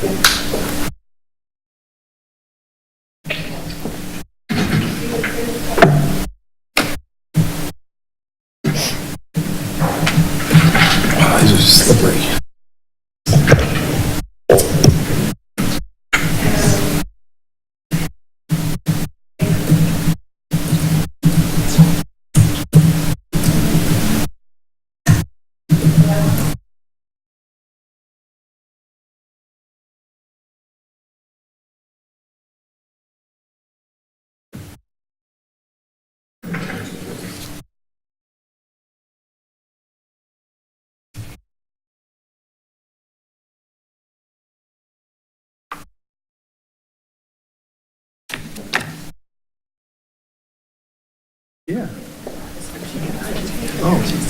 These are slippery. Yeah. Oh.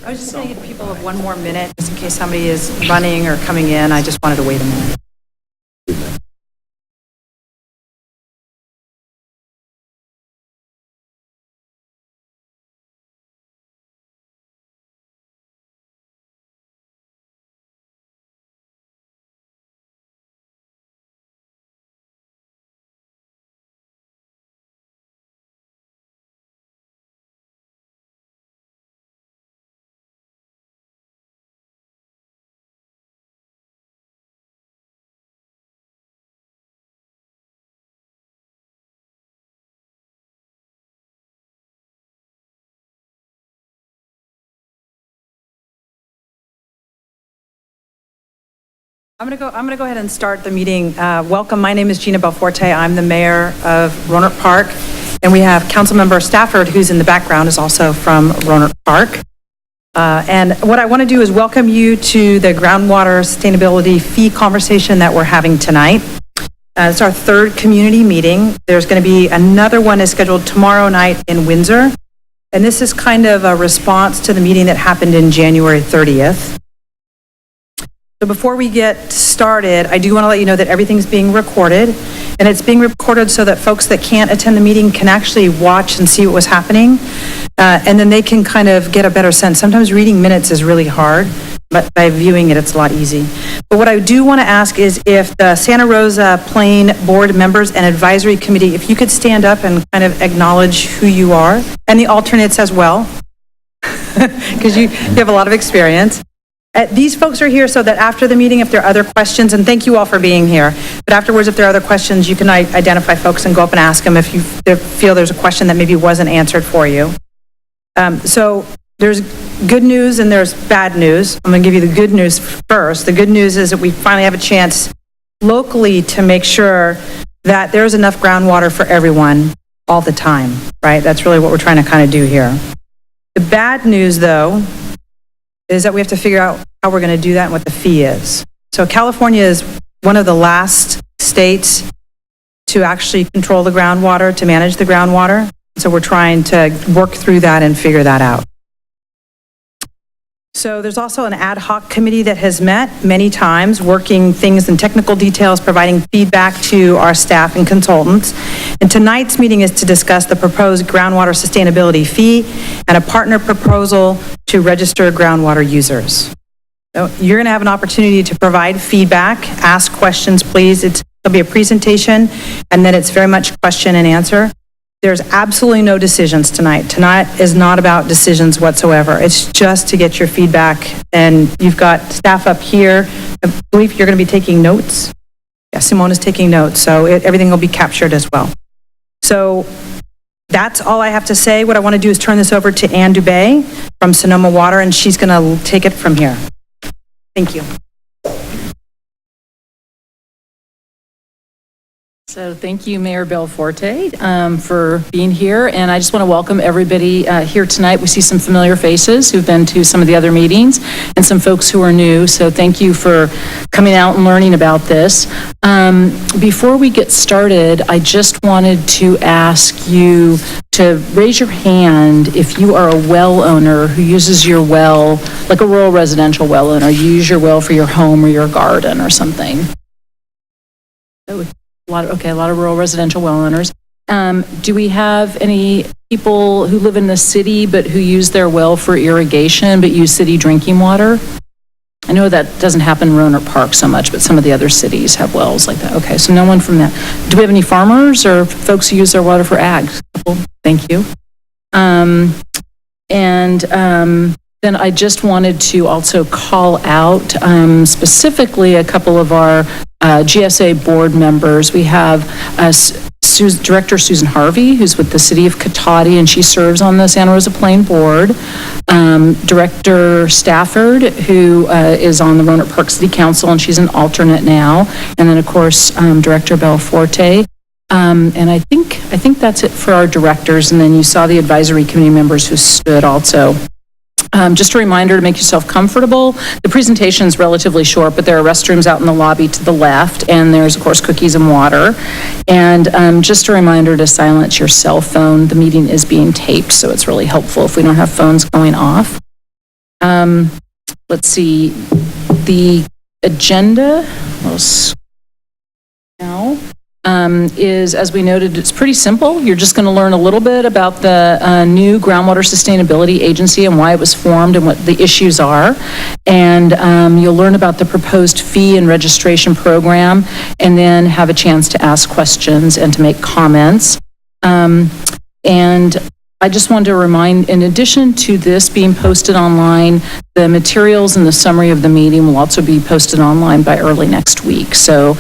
I was just going to give people one more minute, just in case somebody is running or coming in. I just wanted to wait a minute. I'm going to go ahead and start the meeting. Welcome. My name is Gina Belforte. I'm the mayor of Roanoke Park, and we have Councilmember Stafford, who's in the background, is also from Roanoke Park. And what I want to do is welcome you to the groundwater sustainability fee conversation that we're having tonight. It's our third community meeting. There's going to be another one is scheduled tomorrow night in Windsor. And this is kind of a response to the meeting that happened in January 30th. So before we get started, I do want to let you know that everything's being recorded, and it's being recorded so that folks that can't attend the meeting can actually watch and see what was happening, and then they can kind of get a better sense. Sometimes reading minutes is really hard, but by viewing it, it's a lot easy. But what I do want to ask is if the Santa Rosa Plain board members and advisory committee, if you could stand up and kind of acknowledge who you are, and the alternates as well, because you have a lot of experience. These folks are here so that after the meeting, if there are other questions, and thank you all for being here, but afterwards, if there are other questions, you can identify folks and go up and ask them if you feel there's a question that maybe wasn't answered for you. So there's good news and there's bad news. I'm going to give you the good news first. The good news is that we finally have a chance locally to make sure that there's enough groundwater for everyone all the time, right? That's really what we're trying to kind of do here. The bad news, though, is that we have to figure out how we're going to do that and what the fee is. So California is one of the last states to actually control the groundwater, to manage the groundwater. So we're trying to work through that and figure that out. So there's also an ad hoc committee that has met many times, working things in technical details, providing feedback to our staff and consultants. And tonight's meeting is to discuss the proposed groundwater sustainability fee and a partner proposal to register groundwater users. So you're going to have an opportunity to provide feedback, ask questions, please. There'll be a presentation, and then it's very much question and answer. There's absolutely no decisions tonight. Tonight is not about decisions whatsoever. It's just to get your feedback, and you've got staff up here. I believe you're going to be taking notes. Yeah, Simone is taking notes, so everything will be captured as well. So that's all I have to say. What I want to do is turn this over to Ann Dubé from Sonoma Water, and she's going to take it from here. Thank you. So thank you, Mayor Belforte, for being here. And I just want to welcome everybody here tonight. We see some familiar faces who've been to some of the other meetings and some folks who are new. So thank you for coming out and learning about this. Before we get started, I just wanted to ask you to raise your hand if you are a well owner who uses your well, like a rural residential well owner. You use your well for your home or your garden or something. A lot of rural residential well owners. Do we have any people who live in the city but who use their well for irrigation but use city drinking water? I know that doesn't happen in Roanoke Park so much, but some of the other cities have wells like that. Okay, so no one from that. Do we have any farmers or folks who use their water for ag? Thank you. Then I just wanted to also call out specifically a couple of our GSA board members. We have Director Susan Harvey, who's with the City of Cotati, and she serves on the Santa Rosa Plain Board. Director Stafford, who is on the Roanoke Park City Council, and she's an alternate now. And then, of course, Director Belforte. And I think that's it for our directors. And then you saw the advisory committee members who stood also. Just a reminder to make yourself comfortable. The presentation is relatively short, but there are restrooms out in the lobby to the left, and there's, of course, cookies and water. And just a reminder to silence your cell phone. The meeting is being taped, so it's really helpful if we don't have phones going off. Let's see. The agenda now is, as we noted, it's pretty simple. You're just going to learn a little bit about the new Groundwater Sustainability Agency and why it was formed and what the issues are. And you'll learn about the proposed fee and registration program, and then have a chance to ask questions and to make comments. And I just wanted to remind, in addition to this being posted online, the materials and the summary of the meeting will also be posted online by early next week. So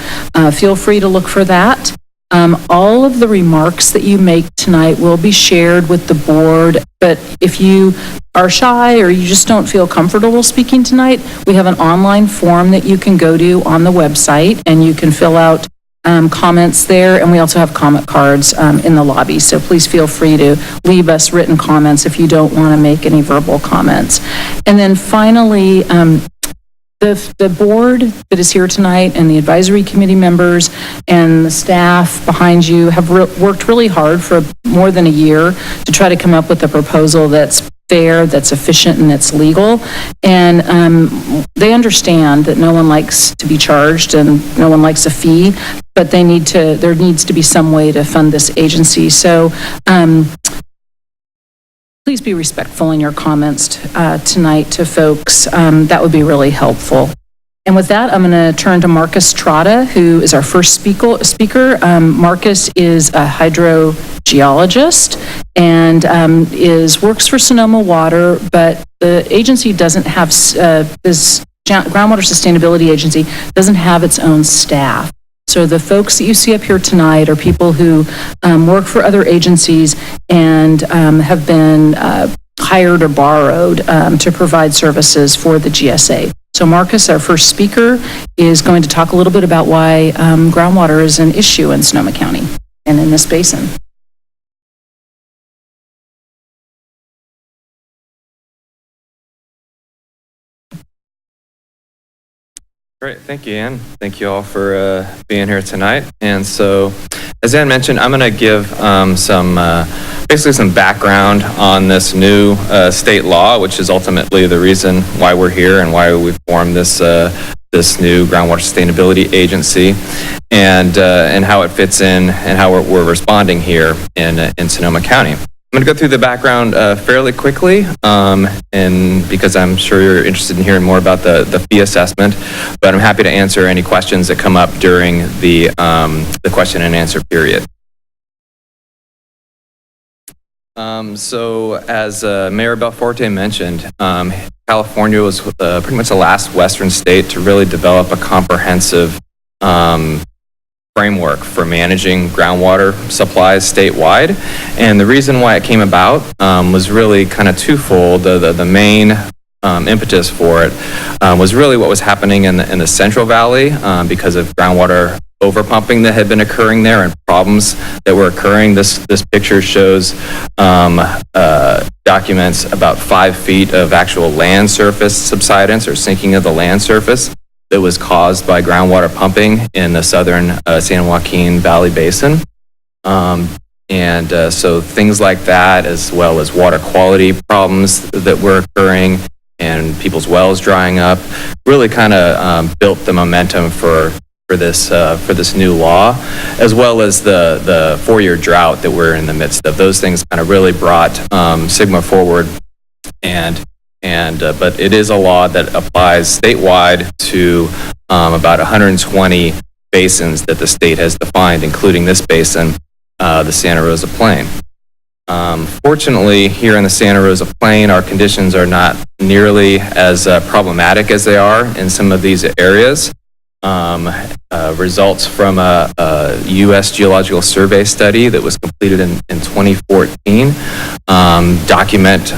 feel free to look for that. All of the remarks that you make tonight will be shared with the board, but if you are shy or you just don't feel comfortable speaking tonight, we have an online form that you can go to on the website, and you can fill out comments there, and we also have comment cards in the lobby, so please feel free to leave us written comments if you don't want to make any verbal comments. And then finally, the board that is here tonight and the advisory committee members and the staff behind you have worked really hard for more than a year to try to come up with a proposal that's fair, that's efficient, and that's legal. And they understand that no one likes to be charged and no one likes a fee, but there needs to be some way to fund this agency. So please be respectful in your comments tonight to folks. That would be really helpful. And with that, I'm going to turn to Marcus Trotta, who is our first speaker. Marcus is a hydrogeologist and works for Sonoma Water, but the agency doesn't have, this Groundwater Sustainability Agency doesn't have its own staff. So the folks that you see up here tonight are people who work for other agencies and have been hired or borrowed to provide services for the GSA. So Marcus, our first speaker, is going to talk a little bit about why groundwater is an issue in Sonoma County and in this basin. Great, thank you, Ann. Thank you all for being here tonight. And so, as Ann mentioned, I'm going to give basically some background on this new state law, which is ultimately the reason why we're here and why we formed this new Groundwater Sustainability Agency, and how it fits in and how we're responding here in Sonoma County. I'm going to go through the background fairly quickly, and because I'm sure you're interested in hearing more about the fee assessment, but I'm happy to answer any questions that come up during the question and answer period. So as Mayor Belforte mentioned, California was pretty much the last Western state to really develop a comprehensive framework for managing groundwater supplies statewide. And the reason why it came about was really kind of twofold. The main impetus for it was really what was happening in the Central Valley because of groundwater overpumping that had been occurring there and problems that were occurring. This picture shows documents about 5 feet of actual land surface subsidence or sinking of the land surface that was caused by groundwater pumping in the southern San Joaquin Valley Basin. So things like that, as well as water quality problems that were occurring and people's wells drying up, really kind of built the momentum for this new law, as well as the 4-year drought that we're in the midst of. Those things kind of really brought SGMA forward, but it is a law that applies statewide to about 120 basins that the state has defined, including this basin, the Santa Rosa Plain. Fortunately, here in the Santa Rosa Plain, our conditions are not nearly as problematic as they are in some of these areas. Results from a U.S. Geological Survey study that was completed in 2014 document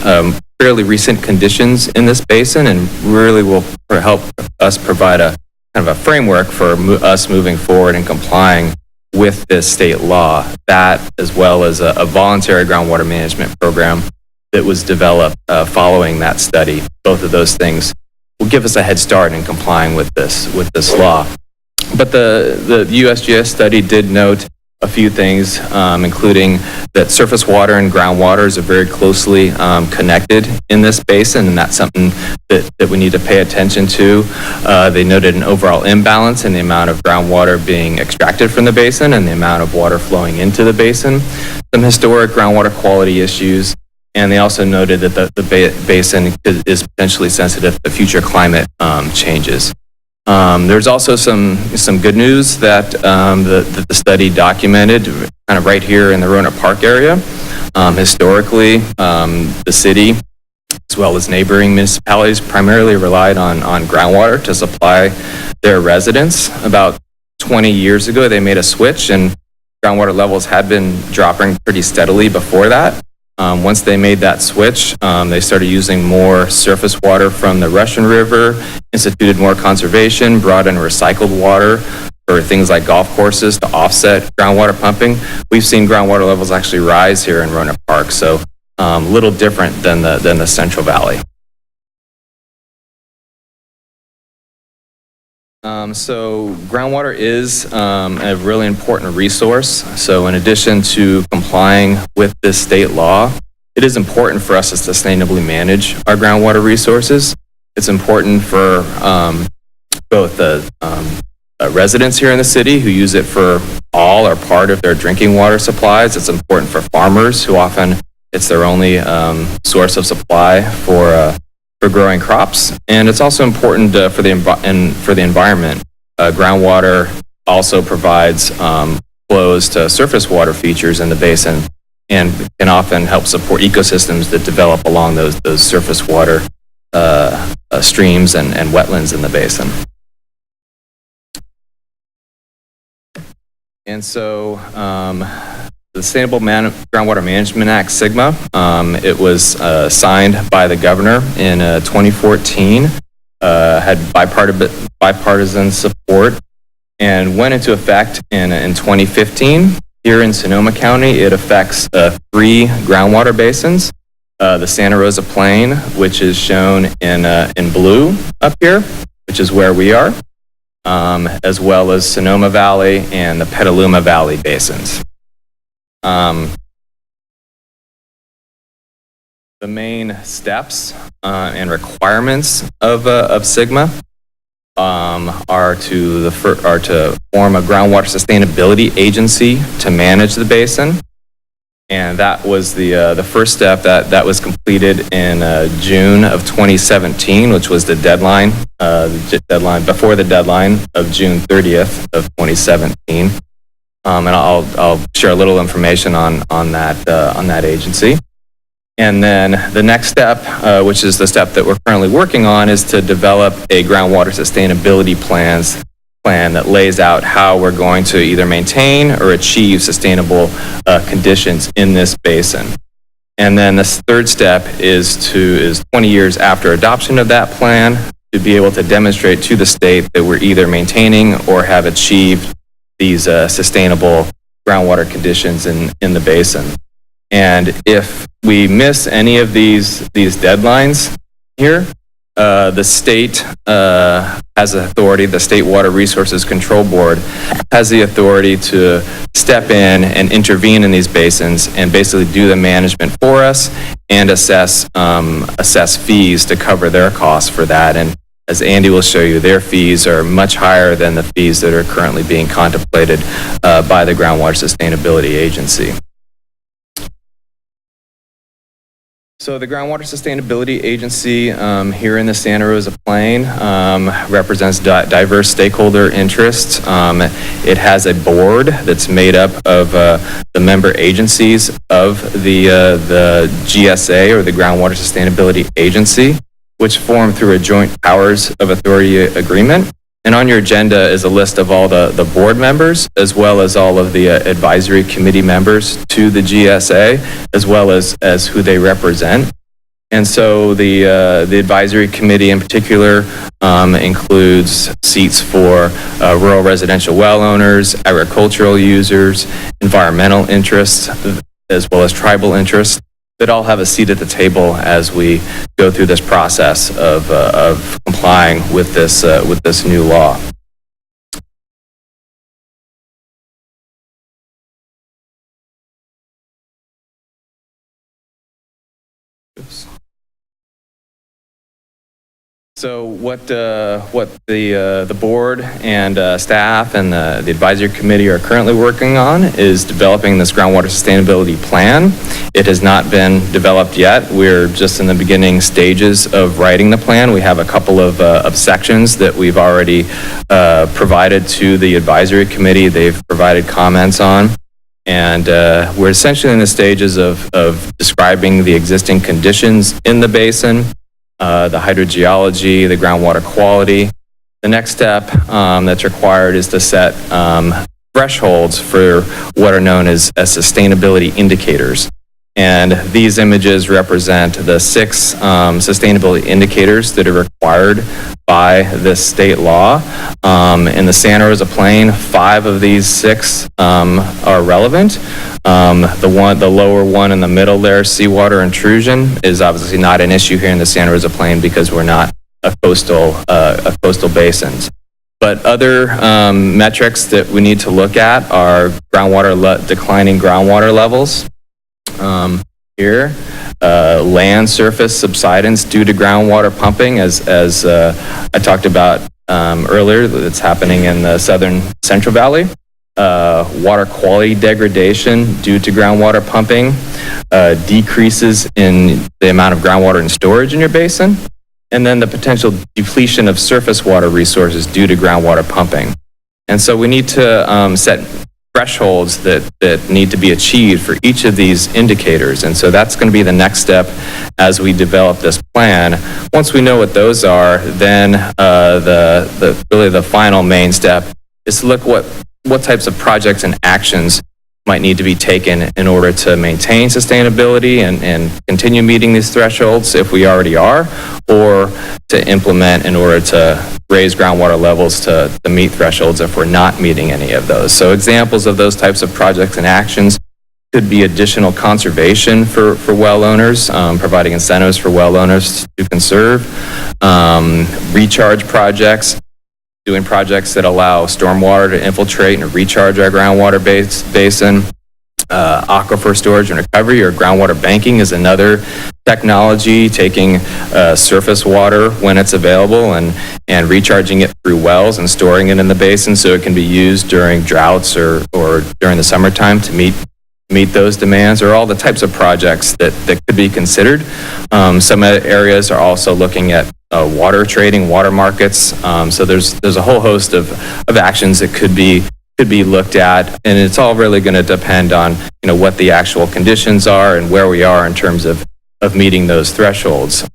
fairly recent conditions in this basin and really will help us provide a kind of a framework for us moving forward and complying with this state law. That, as well as a voluntary groundwater management program that was developed following that study. Both of those things will give us a head start in complying with this law. But the USGS study did note a few things, including that surface water and groundwater are very closely connected in this basin, and that's something that we need to pay attention to. They noted an overall imbalance in the amount of groundwater being extracted from the basin and the amount of water flowing into the basin, some historic groundwater quality issues, and they also noted that the basin is potentially sensitive to future climate changes. There's also some good news that the study documented kind of right here in the Rohnert Park area. Historically, the city, as well as neighboring municipalities, primarily relied on groundwater to supply their residents. About 20 years ago, they made a switch, and groundwater levels had been dropping pretty steadily before that. Once they made that switch, they started using more surface water from the Russian River, instituted more conservation, brought in recycled water for things like golf courses to offset groundwater pumping. We've seen groundwater levels actually rise here in Rohnert Park, so a little different than the Central Valley. So groundwater is a really important resource. So in addition to complying with this state law, it is important for us to sustainably manage our groundwater resources. It's important for both the residents here in the city who use it for all or part of their drinking water supplies. It's important for farmers who often it's their only source of supply for growing crops, and it's also important for the environment. Groundwater also provides flows to surface water features in the basin and can often help support ecosystems that develop along those surface water streams and wetlands in the basin. And so the Sustainable Groundwater Management Act, SGMA, it was signed by the governor in 2014, had bipartisan support, and went into effect in 2015. Here in Sonoma County, it affects 3 groundwater basins. The Santa Rosa Plain, which is shown in blue up here, which is where we are, as well as Sonoma Valley and the Petaluma Valley basins. The main steps and requirements of SGMA are to form a groundwater sustainability agency to manage the basin, and that was the first step that was completed in June of 2017, which was the deadline before the deadline of June 30th of 2017. And I'll share a little information on that agency. And then the next step, which is the step that we're currently working on, is to develop a groundwater sustainability plan that lays out how we're going to either maintain or achieve sustainable conditions in this basin. And then the third step is 20 years after adoption of that plan to be able to demonstrate to the state that we're either maintaining or have achieved these sustainable groundwater conditions in the basin. And if we miss any of these deadlines here, the state has authority, the State Water Resources Control Board has the authority to step in and intervene in these basins and basically do the management for us and assess fees to cover their costs for that. And as Andy will show you, their fees are much higher than the fees that are currently being contemplated by the Groundwater Sustainability Agency. So the Groundwater Sustainability Agency here in the Santa Rosa Plain represents diverse stakeholder interests. It has a board that's made up of the member agencies of the GSA, or the Groundwater Sustainability Agency, which form through a joint powers of authority agreement. And on your agenda is a list of all the board members, as well as all of the advisory committee members to the GSA, as well as who they represent. And so the advisory committee in particular includes seats for rural residential well owners, agricultural users, environmental interests, as well as tribal interests, that all have a seat at the table as we go through this process of complying with this new law. Oops. So what the board and staff and the advisory committee are currently working on is developing this groundwater sustainability plan. It has not been developed yet. We're just in the beginning stages of writing the plan. We have a couple of sections that we've already provided to the advisory committee. They've provided comments on. And we're essentially in the stages of describing the existing conditions in the basin, the hydrogeology, the groundwater quality. The next step that's required is to set thresholds for what are known as sustainability indicators. And these images represent the 6 sustainability indicators that are required by this state law. In the Santa Rosa Plain, 5 of these 6 are relevant. The lower one in the middle there, seawater intrusion, is obviously not an issue here in the Santa Rosa Plain because we're not a coastal basins. But other metrics that we need to look at are declining groundwater levels. Here, land surface subsidence due to groundwater pumping, as I talked about earlier, that's happening in the southern Central Valley. Water quality degradation due to groundwater pumping, decreases in the amount of groundwater in storage in your basin, and then the potential depletion of surface water resources due to groundwater pumping. And so we need to set thresholds that need to be achieved for each of these indicators. And so that's going to be the next step as we develop this plan. Once we know what those are, then really the final main step is to look what types of projects and actions might need to be taken in order to maintain sustainability and continue meeting these thresholds if we already are, or to implement in order to raise groundwater levels to meet thresholds if we're not meeting any of those. So examples of those types of projects and actions could be additional conservation for well owners, providing incentives for well owners to conserve, recharge projects, doing projects that allow stormwater to infiltrate and recharge our groundwater basin. Aquifer storage and recovery, or groundwater banking, is another technology, taking surface water when it's available and recharging it through wells and storing it in the basin so it can be used during droughts or during the summertime to meet those demands, or all the types of projects that could be considered. Some areas are also looking at water trading, water markets. So there's a whole host of actions that could be looked at, and it's all really going to depend on what the actual conditions are and where we are in terms of meeting those thresholds.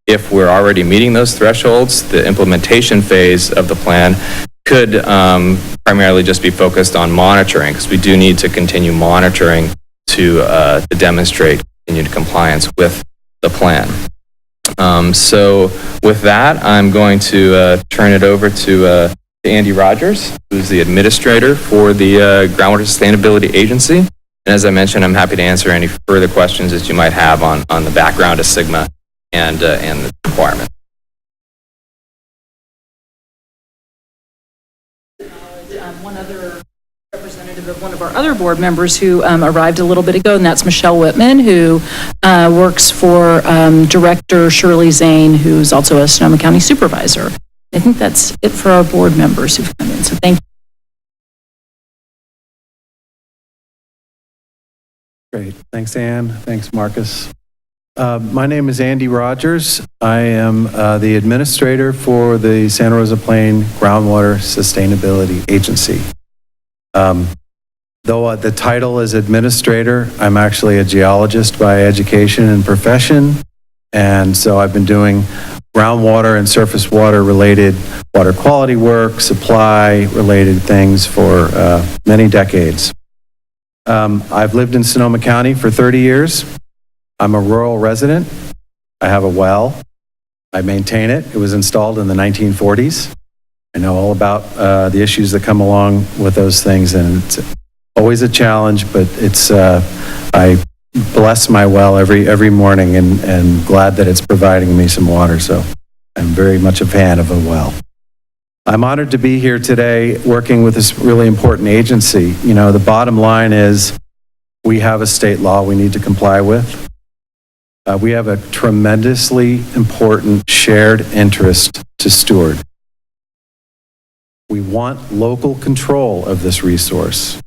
If we're already meeting those thresholds, the implementation phase of the plan could primarily just be focused on monitoring, because we do need to continue monitoring to demonstrate continued compliance with the plan. So with that, I'm going to turn it over to to Andy Rogers, who's the administrator for the Groundwater Sustainability Agency. And as I mentioned, I'm happy to answer any further questions that you might have on the background of SGMA and the requirements. One other representative of one of our other board members who arrived a little bit ago, and that's Michelle Whitman, who works for Director Shirley Zane, who's also a Sonoma County Supervisor. I think that's it for our board members who've come in, so thank you. Great. Thanks, Ann. Thanks, Marcus. My name is Andy Rogers. I am the administrator for the Santa Rosa Plain Groundwater Sustainability Agency. Though the title is administrator, I'm actually a geologist by education and profession. And so I've been doing groundwater and surface water related water quality work, supply related things for many decades. I've lived in Sonoma County for 30 years. I'm a rural resident. I have a well. I maintain it. It was installed in the 1940s. I know all about the issues that come along with those things, and it's always a challenge, but it's, I bless my well every morning and glad that it's providing me some water, so I'm very much a fan of a well. I'm honored to be here today working with this really important agency. You know, the bottom line is we have a state law we need to comply with. We have a tremendously important shared interest to steward. We want local control of this resource.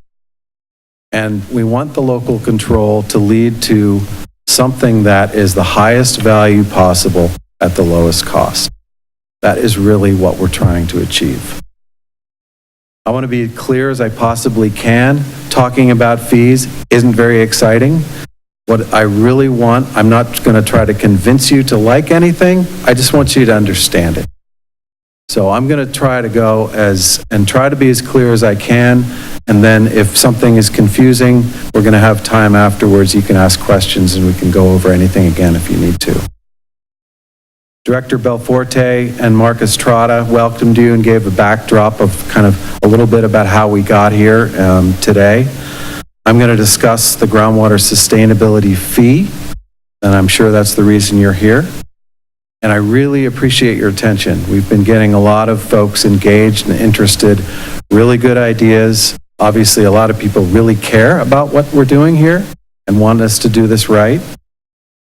And we want the local control to lead to something that is the highest value possible at the lowest cost. That is really what we're trying to achieve. I want to be as clear as I possibly can. Talking about fees isn't very exciting. What I really want, I'm not going to try to convince you to like anything. I just want you to understand it. So I'm going to try to go and try to be as clear as I can. And then if something is confusing, we're going to have time afterwards. You can ask questions and we can go over anything again if you need to. Director Belforte and Marcus Trotta welcomed you and gave a backdrop of kind of a little bit about how we got here today. I'm going to discuss the groundwater sustainability fee, and I'm sure that's the reason you're here. And I really appreciate your attention. We've been getting a lot of folks engaged and interested, really good ideas. Obviously, a lot of people really care about what we're doing here and want us to do this right.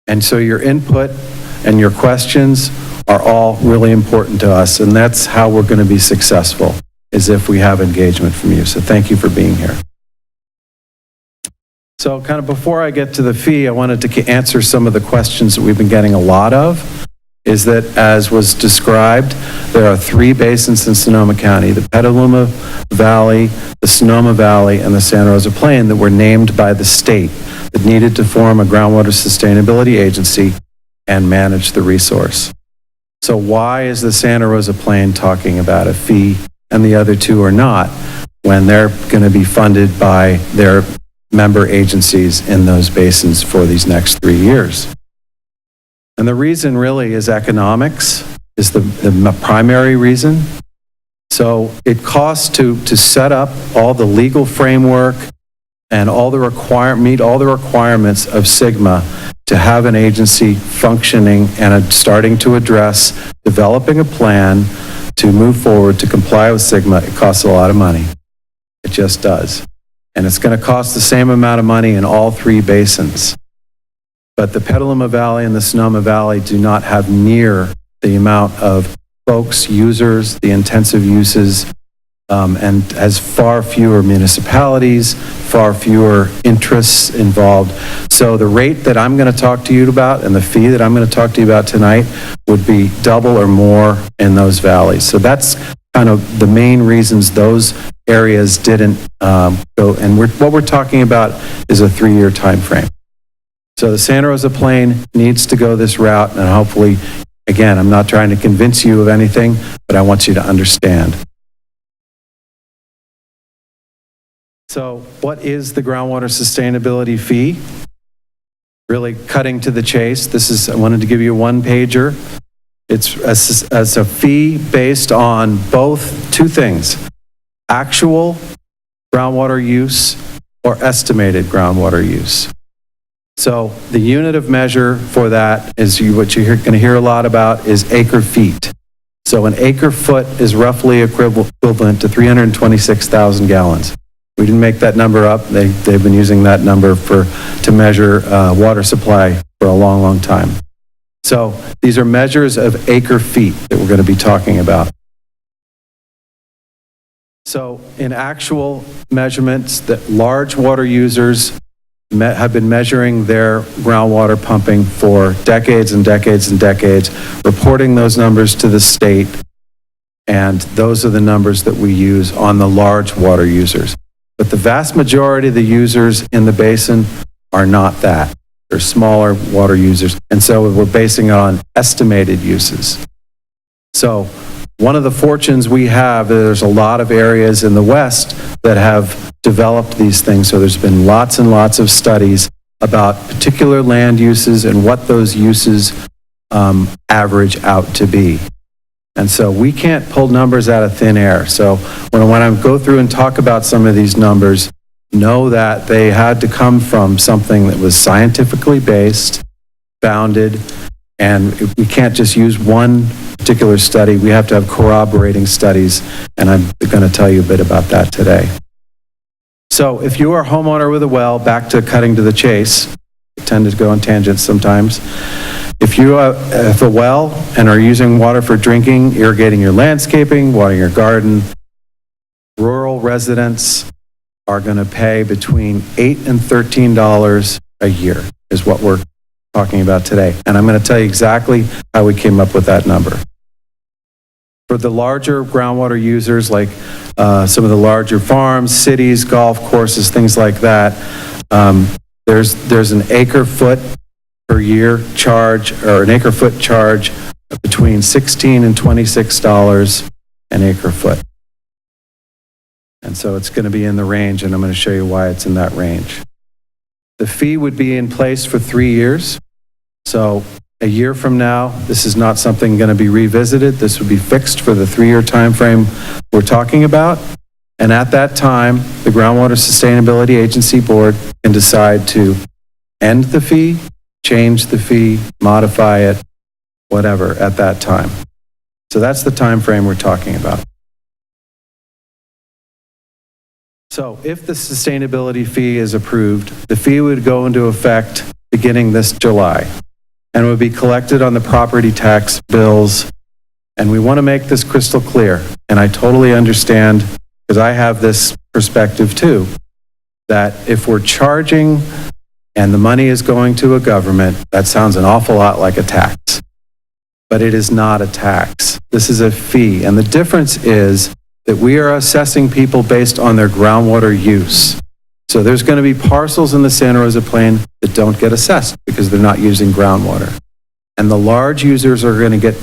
And so your input and your questions are all really important to us, and that's how we're going to be successful, is if we have engagement from you. So thank you for being here. So kind of before I get to the fee, I wanted to answer some of the questions that we've been getting a lot of, is that as was described, there are 3 basins in Sonoma County, the Petaluma Valley, the Sonoma Valley, and the Santa Rosa Plain that were named by the state that needed to form a groundwater sustainability agency and manage the resource. So why is the Santa Rosa Plain talking about a fee and the other 2 are not, when they're going to be funded by their member agencies in those basins for these next 3 years? And the reason really is economics, is the primary reason. So it costs to set up all the legal framework and all the meet all the requirements of SGMA to have an agency functioning and starting to address developing a plan to move forward to comply with SGMA. It costs a lot of money. It just does. And it's going to cost the same amount of money in all 3 basins. But the Petaluma Valley and the Sonoma Valley do not have near the amount of folks, users, the intensive uses, and has far fewer municipalities, far fewer interests involved. So the rate that I'm going to talk to you about and the fee that I'm going to talk to you about tonight would be double or more in those valleys. So that's kind of the main reasons those areas didn't go. And what we're talking about is a 3-year time frame. So the Santa Rosa Plain needs to go this route, and hopefully, again, I'm not trying to convince you of anything, but I want you to understand. So what is the groundwater sustainability fee? Really cutting to the chase. I wanted to give you a 1-pager. It's as a fee based on both two things, actual groundwater use or estimated groundwater use. So the unit of measure for that is what you're going to hear a lot about is acre feet. So an acre foot is roughly equivalent to 326,000 gallons. We didn't make that number up. They've been using that number to measure water supply for a long, long time. So these are measures of acre feet that we're going to be talking about. So in actual measurements, that large water users have been measuring their groundwater pumping for decades and decades and decades, reporting those numbers to the state, and those are the numbers that we use on the large water users. But the vast majority of the users in the basin are not that. They're smaller water users, and so we're basing it on estimated uses. So one of the fortunes we have, there's a lot of areas in the West that have developed these things, so there's been lots and lots of studies about particular land uses and what those uses average out to be. And so we can't pull numbers out of thin air. So when I go through and talk about some of these numbers, know that they had to come from something that was scientifically based, founded, and we can't just use one particular study. We have to have corroborating studies, and I'm going to tell you a bit about that today. So if you are a homeowner with a well, back to cutting to the chase, I tend to go on tangents sometimes. If you have a well and are using water for drinking, irrigating your landscaping, watering your garden, rural residents are going to pay between $8 and $13 a year is what we're talking about today. And I'm going to tell you exactly how we came up with that number. For the larger groundwater users, like some of the larger farms, cities, golf courses, things like that, there's an acre foot per year charge, or an acre foot charge between $16 and $26 an acre foot. And so it's going to be in the range, and I'm going to show you why it's in that range. The fee would be in place for 3 years. So a year from now, this is not something going to be revisited. This would be fixed for the 3-year time frame we're talking about. And at that time, the Groundwater Sustainability Agency Board can decide to end the fee, change the fee, modify it, whatever at that time. So that's the time frame we're talking about. So if the sustainability fee is approved, the fee would go into effect beginning this July and would be collected on the property tax bills. And we want to make this crystal clear. And I totally understand, because I have this perspective too, that if we're charging and the money is going to a government, that sounds an awful lot like a tax. But it is not a tax. This is a fee. And the difference is that we are assessing people based on their groundwater use. So there's going to be parcels in the Santa Rosa Plain that don't get assessed because they're not using groundwater. And the large users are going to get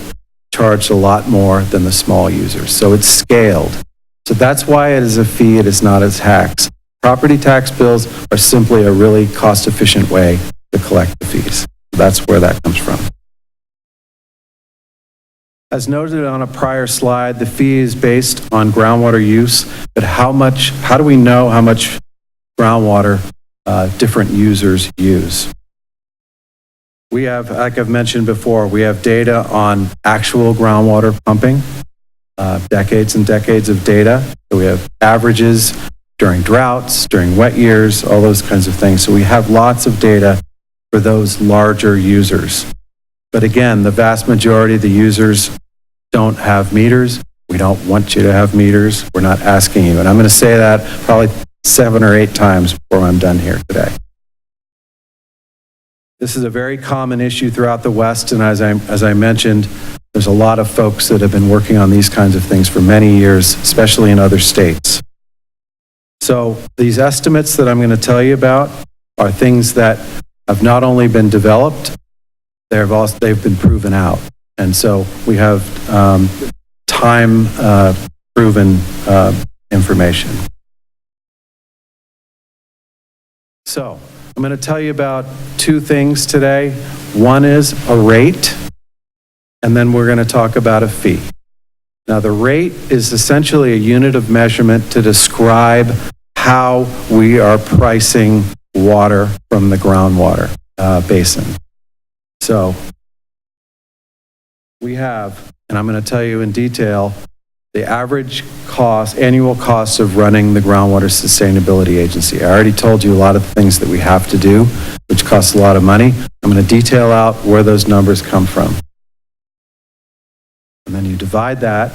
charged a lot more than the small users. So it's scaled. So that's why it is a fee, it is not a tax. Property tax bills are simply a really cost-efficient way to collect the fees. That's where that comes from. As noted on a prior slide, the fee is based on groundwater use, but how do we know how much groundwater different users use? We have, like I've mentioned before, we have data on actual groundwater pumping, decades and decades of data. So we have averages during droughts, during wet years, all those kinds of things. So we have lots of data for those larger users. But again, the vast majority of the users don't have meters. We don't want you to have meters. We're not asking you. And I'm going to say that probably 7 or 8 times before I'm done here today. This is a very common issue throughout the West, and as I mentioned, there's a lot of folks that have been working on these kinds of things for many years, especially in other states. So these estimates that I'm going to tell you about are things that have not only been developed, they've been proven out. And so we have time proven information. So I'm going to tell you about 2 things today. One is a rate, and then we're going to talk about a fee. Now, the rate is essentially a unit of measurement to describe how we are pricing water from the groundwater basin. So we have, and I'm going to tell you in detail, the average cost, annual cost of running the Groundwater Sustainability Agency. I already told you a lot of the things that we have to do, which costs a lot of money. I'm going to detail out where those numbers come from. And then you divide that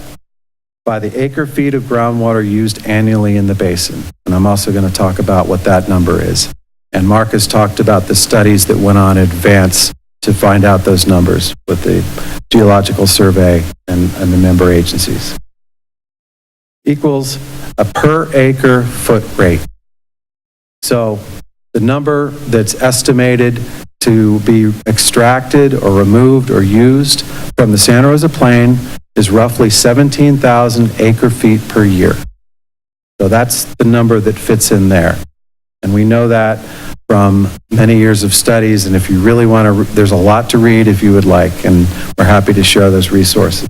by the acre feet of groundwater used annually in the basin. And I'm also going to talk about what that number is. And Mark has talked about the studies that went on in advance to find out those numbers with the Geological Survey and the member agencies. Equals a per acre foot rate. So the number that's estimated to be extracted or removed or used from the Santa Rosa Plain is roughly 17,000 acre feet per year. So that's the number that fits in there. And we know that from many years of studies, and if you really want to, there's a lot to read if you would like, and we're happy to share those resources.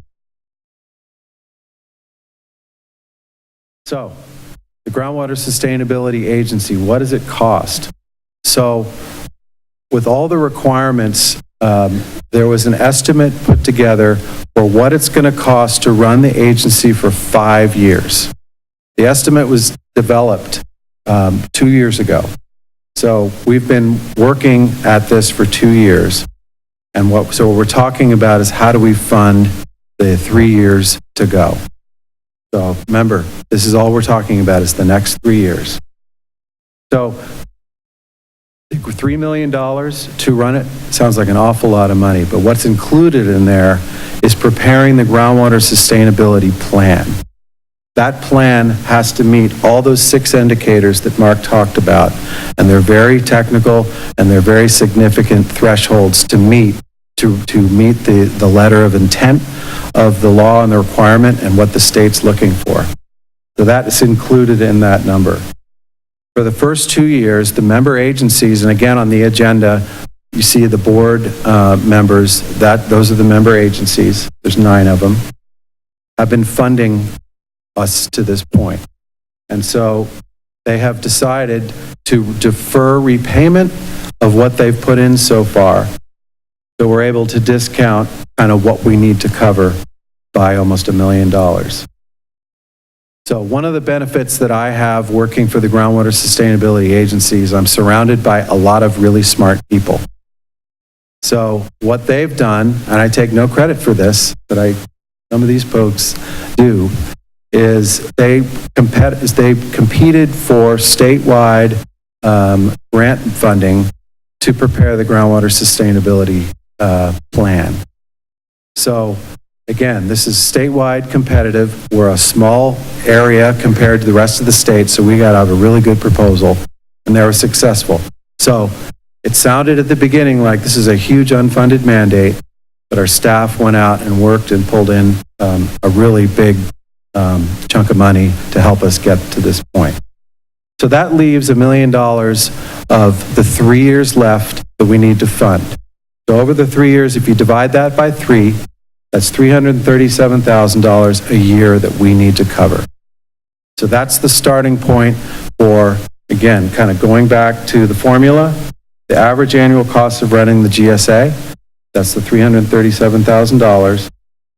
So, the Groundwater Sustainability Agency, what does it cost? So, with all the requirements, there was an estimate put together for what it's going to cost to run the agency for 5 years. The estimate was developed 2 years ago. So we've been working at this for 2 years. And what we're talking about is how do we fund the 3 years to go. So remember, this is all we're talking about is the next 3 years. So $3 million to run it sounds like an awful lot of money, but what's included in there is preparing the groundwater sustainability plan. That plan has to meet all those 6 indicators that Mark talked about, and they're very technical and they're very significant thresholds to meet the letter of intent of the law and the requirement and what the state's looking for. So that is included in that number. For the first 2 years, the member agencies, and again on the agenda, you see the board members, those are the member agencies, there's 9 of them, have been funding us to this point. And so they have decided to defer repayment of what they've put in so far. So we're able to discount kind of what we need to cover by almost $1 million. So one of the benefits that I have working for the Groundwater Sustainability Agency is I'm surrounded by a lot of really smart people. So what they've done, and I take no credit for this, but some of these folks do, is they competed for statewide grant funding to prepare the groundwater sustainability plan. So again, this is statewide competitive. We're a small area compared to the rest of the state, so we got out a really good proposal, and they were successful. So it sounded at the beginning like this is a huge unfunded mandate, but our staff went out and worked and pulled in a really big chunk of money to help us get to this point. So that leaves $1 million of the 3 years left that we need to fund. So over the 3 years, if you divide that by 3, that's $337,000 a year that we need to cover. So that's the starting point for, again, kind of going back to the formula, the average annual cost of running the GSA, that's the $337,000,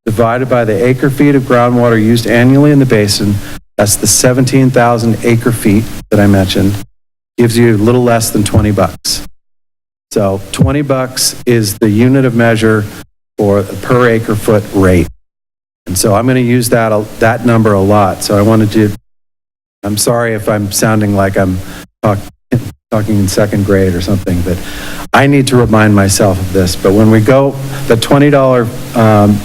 divided by the acre feet of groundwater used annually in the basin, that's the 17,000 acre feet that I mentioned, gives you a little less than 20 bucks. So 20 bucks is the unit of measure for a per acre foot rate. And so I'm going to use that number a lot. So I'm sorry if I'm sounding like I'm talking in second grade or something, but I need to remind myself of this. But when we go, the $20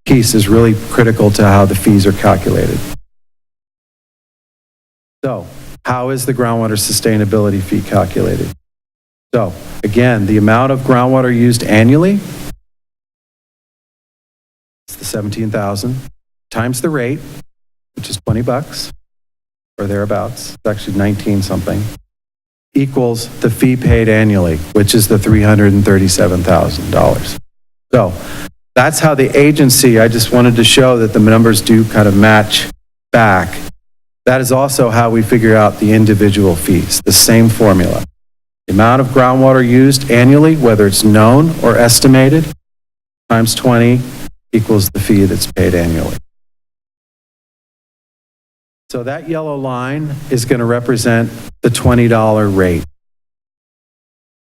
piece is really critical to how the fees are calculated. So, how is the groundwater sustainability fee calculated? So, again, the amount of groundwater used annually, it's the 17,000, times the rate, which is 20 bucks, or thereabouts, it's actually 19 something, equals the fee paid annually, which is the $337,000. So, that's how the agency, I just wanted to show that the numbers do kind of match back. That is also how we figure out the individual fees, the same formula. The amount of groundwater used annually, whether it's known or estimated, times 20 equals the fee that's paid annually. So that yellow line is going to represent the $20 rate.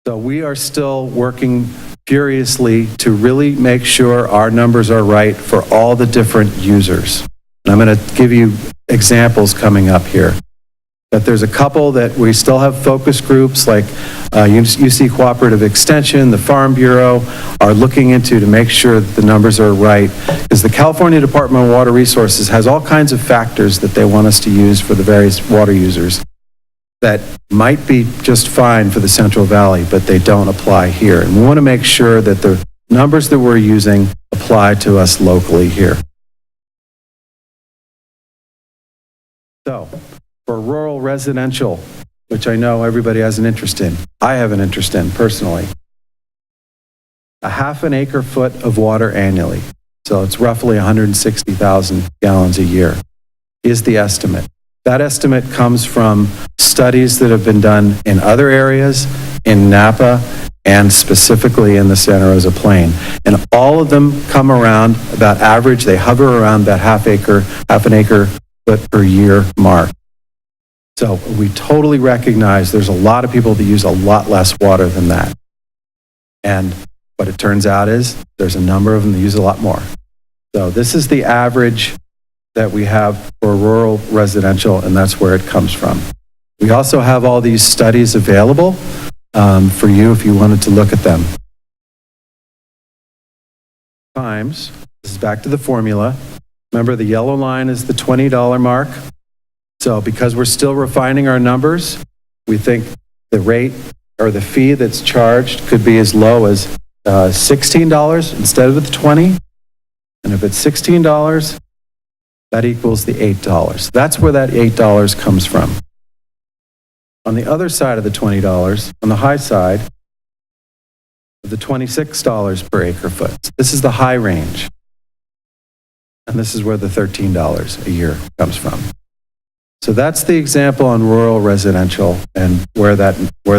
So we are still working furiously to really make sure our numbers are right for all the different users. And I'm going to give you examples coming up here. But there's a couple that we still have focus groups like UC Cooperative Extension, the Farm Bureau are looking into to make sure that the numbers are right. Because the California Department of Water Resources has all kinds of factors that they want us to use for the various water users that might be just fine for the Central Valley, but they don't apply here. And we want to make sure that the numbers that we're using apply to us locally here. So, for rural residential, which I know everybody has an interest in, I have an interest in personally, a half an acre foot of water annually, so it's roughly 160,000 gallons a year, is the estimate. That estimate comes from studies that have been done in other areas, in Napa, and specifically in the Santa Rosa Plain. And all of them come around about average, they hover around that half an acre foot per year mark. So we totally recognize there's a lot of people that use a lot less water than that. And what it turns out is there's a number of them that use a lot more. So this is the average that we have for rural residential, and that's where it comes from. We also have all these studies available for you if you wanted to look at them. Times, this is back to the formula. Remember, the yellow line is the $20 mark. So because we're still refining our numbers, we think the rate or the fee that's charged could be as low as $16 instead of the $20. And if it's $16, that equals the $8. That's where that $8 comes from. On the other side of the $20, on the high side, of the $26 per acre foot. This is the high range. And this is where the $13 a year comes from. So that's the example on rural residential and where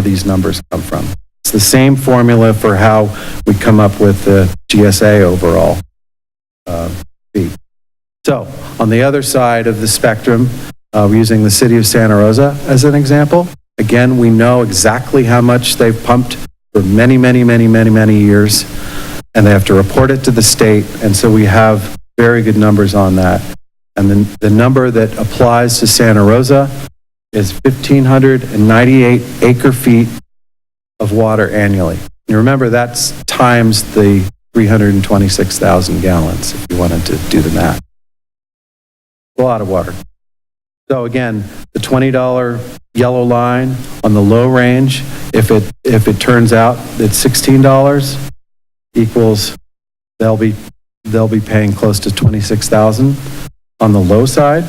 these numbers come from. It's the same formula for how we come up with the GSA overall fee. So on the other side of the spectrum, we're using the city of Santa Rosa as an example. Again, we know exactly how much they've pumped for many, many, many, many, many years, and they have to report it to the state, and so we have very good numbers on that. And then the number that applies to Santa Rosa is 1,598 acre feet of water annually. And remember, that's times the 326,000 gallons, if you wanted to do the math. A lot of water. So again, the $20 yellow line on the low range, if it turns out that $16 equals, they'll be paying close to 26,000 on the low side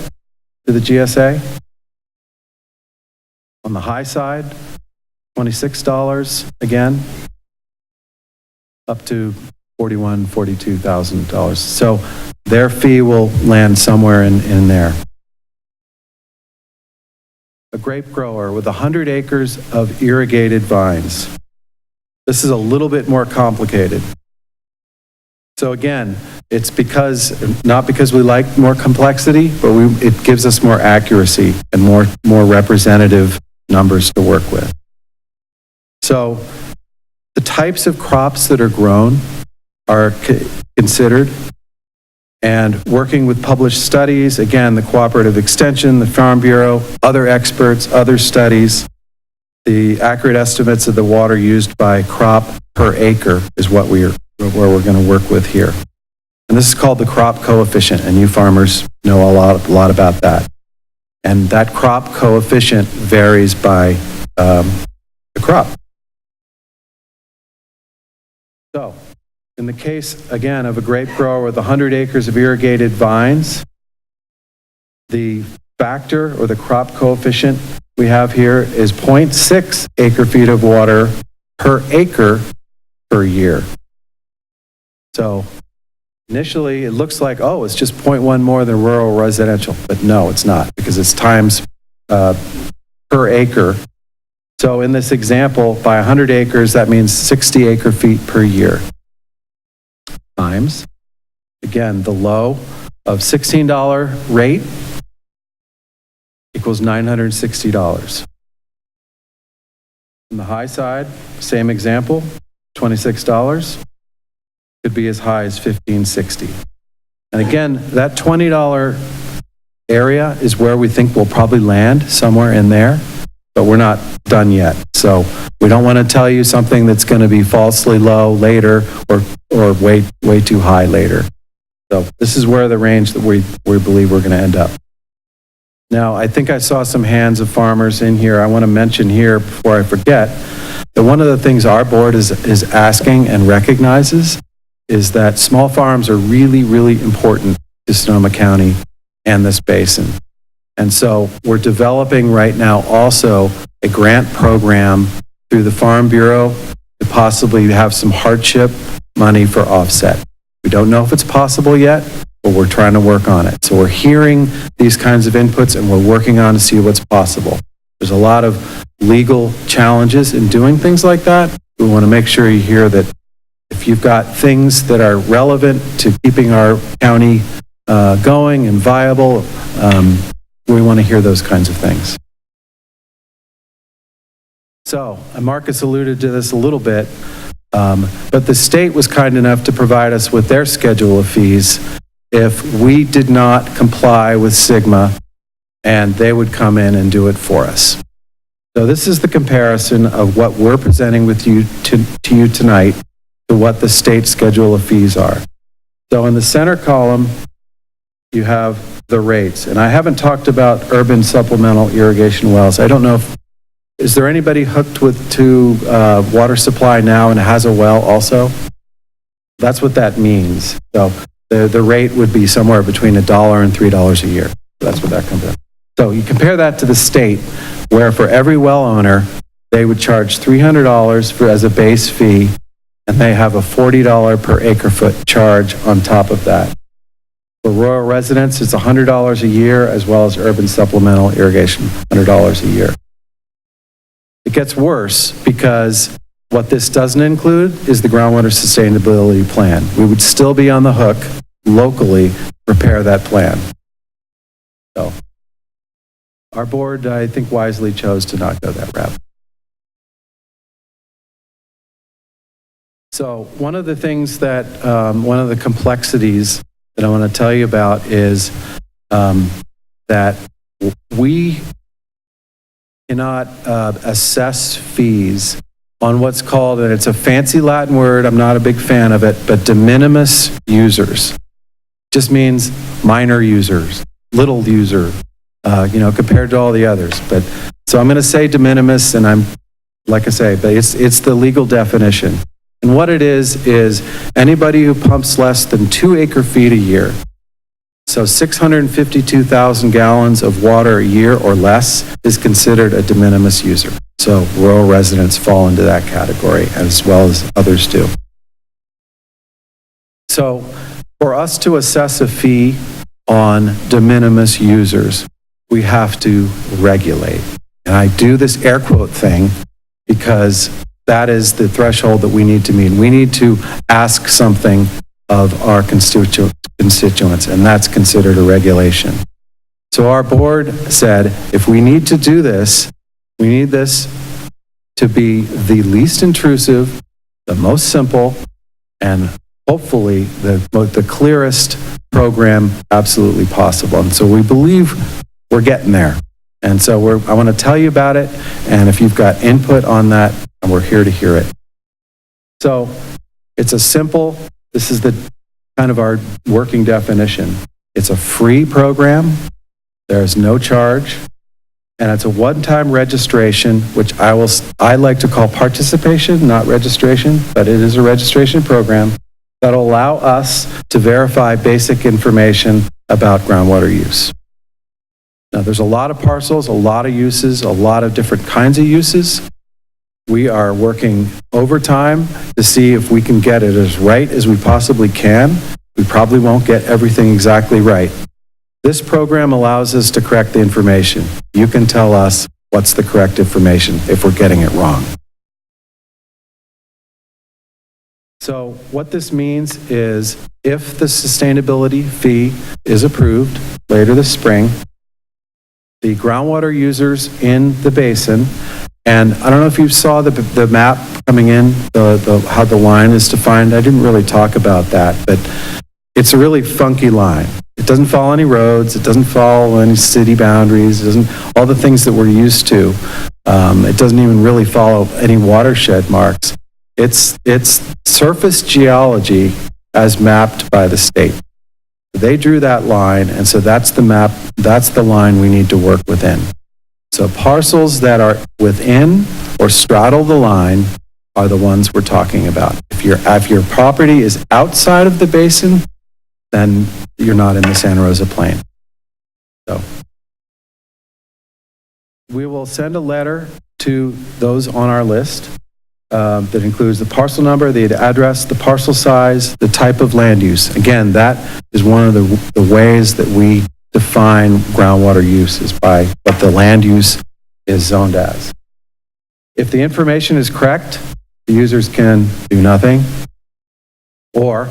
to the GSA. On the high side, $26 again, up to $41,000, $42,000. So their fee will land somewhere in there. A grape grower with 100 acres of irrigated vines. This is a little bit more complicated. So again, it's not because we like more complexity, but it gives us more accuracy and more representative numbers to work with. So the types of crops that are grown are considered, and working with published studies, again, the Cooperative Extension, the Farm Bureau, other experts, other studies, the accurate estimates of the water used by crop per acre is where we're going to work with here. And this is called the crop coefficient, and you farmers know a lot about that. And that crop coefficient varies by the crop. So, in the case, again, of a grape grower with 100 acres of irrigated vines, the factor or the crop coefficient we have here is 0.6 acre feet of water per acre per year. So Initially, it looks like, oh, it's just 0.1 more than rural residential, but no, it's not, because it's times per acre. So in this example, by 100 acres, that means 60 acre feet per year. Times, again, the low of $16 rate equals $960. On the high side, same example, $26, could be as high as $15.60. And again, that $20 area is where we think we'll probably land, somewhere in there, but we're not done yet. So we don't want to tell you something that's going to be falsely low later or way too high later. So this is where the range that we believe we're going to end up. Now, I think I saw some hands of farmers in here. I want to mention here, before I forget, that one of the things our board is asking and recognizes is that small farms are really, really important to Sonoma County and this basin. And so we're developing right now also a grant program through the Farm Bureau to possibly have some hardship money for offset. We don't know if it's possible yet, but we're trying to work on it. So we're hearing these kinds of inputs and we're working on to see what's possible. There's a lot of legal challenges in doing things like that. We want to make sure you hear that if you've got things that are relevant to keeping our county going and viable, we want to hear those kinds of things. So, Marcus alluded to this a little bit, but the state was kind enough to provide us with their schedule of fees if we did not comply with SGMA, and they would come in and do it for us. So this is the comparison of what we're presenting with you to you tonight to what the state schedule of fees are. So in the center column, you have the rates, and I haven't talked about urban supplemental irrigation wells. I don't know if, is there anybody hooked to water supply now and has a well also? That's what that means. So the rate would be somewhere between $1 and $3 a year. That's what that comes out. So you compare that to the state, where for every well owner, they would charge $300 as a base fee, and they have a $40 per acre foot charge on top of that. For rural residents, it's $100 a year, as well as urban supplemental irrigation, $100 a year. It gets worse because what this doesn't include is the groundwater sustainability plan. We would still be on the hook locally to prepare that plan. So our board, I think, wisely chose to not go that route. So one of the things that, one of the complexities that I want to tell you about is that we cannot assess fees on what's called, and it's a fancy Latin word, I'm not a big fan of it, but de minimis users. Just means minor users, little user, compared to all the others. But so I'm going to say de minimis, and I'm, like I say, but it's the legal definition. And what it is anybody who pumps less than 2 acre feet a year, so 652,000 gallons of water a year or less, is considered a de minimis user. So rural residents fall into that category, as well as others do. So for us to assess a fee on de minimis users, we have to regulate. And I do this air quote thing because that is the threshold that we need to meet. We need to ask something of our constituents, and that's considered a regulation. So our board said, if we need to do this, we need this to be the least intrusive, the most simple, and hopefully the clearest program absolutely possible. And so we believe we're getting there. And so I want to tell you about it, and if you've got input on that, we're here to hear it. So it's a simple, this is the kind of our working definition. It's a free program. There's no charge. And it's a one-time registration, which I like to call participation, not registration, but it is a registration program that'll allow us to verify basic information about groundwater use. Now, there's a lot of parcels, a lot of uses, a lot of different kinds of uses. We are working overtime to see if we can get it as right as we possibly can. We probably won't get everything exactly right. This program allows us to correct the information. You can tell us what's the correct information if we're getting it wrong. So what this means is if the sustainability fee is approved later this spring, the groundwater users in the basin, and I don't know if you saw the map coming in, how the line is defined. I didn't really talk about that, but it's a really funky line. It doesn't follow any roads. It doesn't follow any city boundaries. It doesn't, all the things that we're used to. It doesn't even really follow any watershed marks. It's surface geology as mapped by the state. They drew that line, and so that's the map, that's the line we need to work within. So parcels that are within or straddle the line are the ones we're talking about. If your property is outside of the basin, then you're not in the Santa Rosa Plain. So we will send a letter to those on our list that includes the parcel number, the address, the parcel size, the type of land use. Again, that is one of the ways that we define groundwater use, is by what the land use is zoned as. If the information is correct, the users can do nothing, or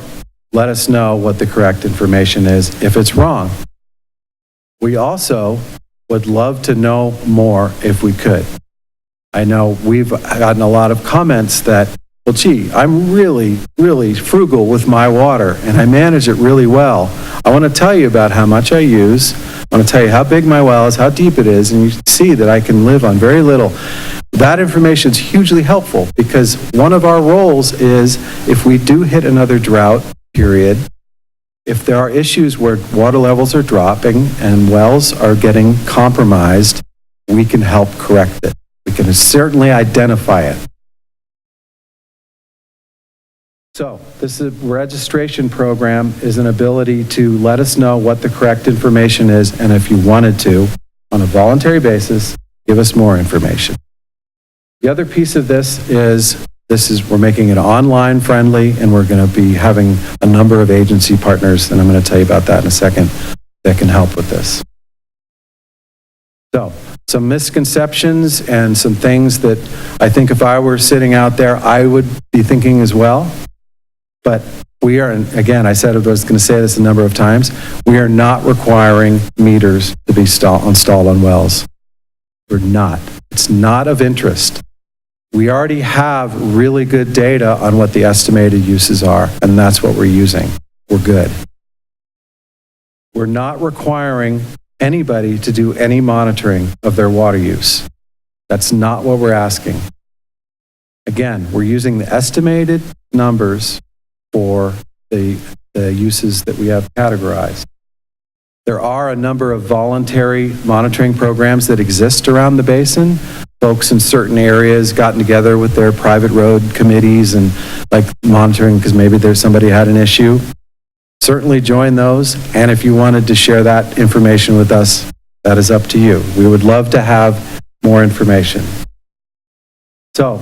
let us know what the correct information is if it's wrong. We also would love to know more if we could. I know we've gotten a lot of comments that, well, gee, I'm really, really frugal with my water and I manage it really well. I want to tell you about how much I use. I want to tell you how big my well is, how deep it is, and you see that I can live on very little. That information is hugely helpful because one of our roles is if we do hit another drought period, if there are issues where water levels are dropping and wells are getting compromised, we can help correct it. We can certainly identify it. So this registration program is an ability to let us know what the correct information is, and if you wanted to, on a voluntary basis, give us more information. The other piece of this is we're making it online friendly, and we're going to be having a number of agency partners, and I'm going to tell you about that in a second, that can help with this. So, some misconceptions and some things that I think if I were sitting out there, I would be thinking as well. But we are, again, I said I was going to say this a number of times, we are not requiring meters to be installed on wells. We're not. It's not of interest. We already have really good data on what the estimated uses are, and that's what we're using. We're good. We're not requiring anybody to do any monitoring of their water use. That's not what we're asking. Again, we're using the estimated numbers for the uses that we have categorized. There are a number of voluntary monitoring programs that exist around the basin. Folks in certain areas gotten together with their private road committees and like monitoring because maybe there's somebody had an issue. Certainly join those, and if you wanted to share that information with us, that is up to you. We would love to have more information. So,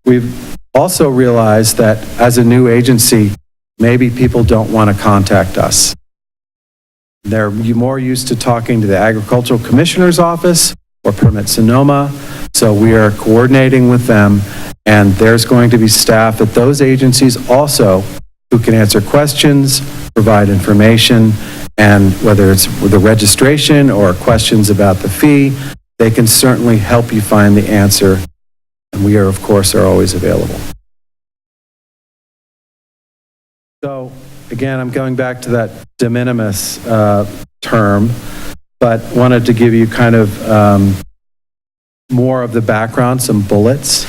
we've also realized that as a new agency, maybe people don't want to contact us. They're more used to talking to the Agricultural Commissioner's Office or Permit Sonoma, so we are coordinating with them, and there's going to be staff at those agencies also who can answer questions, provide information, and whether it's the registration or questions about the fee, they can certainly help you find the answer. And we are, of course, are always available. So, again, I'm going back to that de minimis term, but wanted to give you kind of more of the background, some bullets.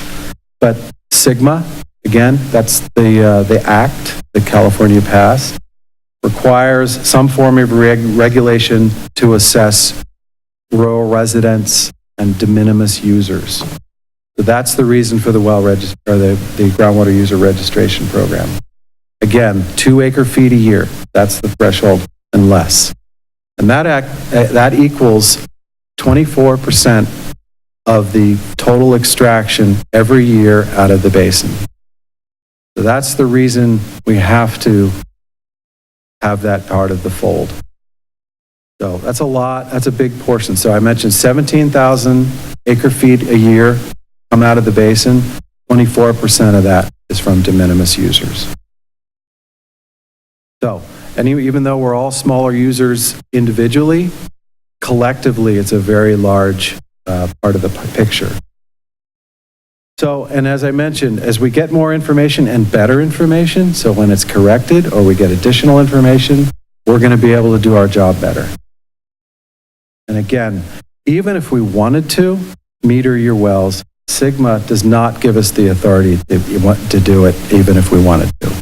But SGMA, again, that's the act that California passed, requires some form of regulation to assess rural residents and de minimis users. So that's the reason for the the groundwater user registration program. Again, 2 acre-feet a year, that's the threshold and less. And that equals 24% of the total extraction every year out of the basin. So that's the reason we have to have that part of the fold. So that's a lot, that's a big portion. So I mentioned 17,000 acre feet a year come out of the basin. 24% of that is from de minimis users. So, and even though we're all smaller users individually, collectively it's a very large part of the picture. So, and as I mentioned, as we get more information and better information, so when it's corrected or we get additional information, we're going to be able to do our job better. And again, even if we wanted to meter your wells, Sigma does not give us the authority to do it, even if we wanted to.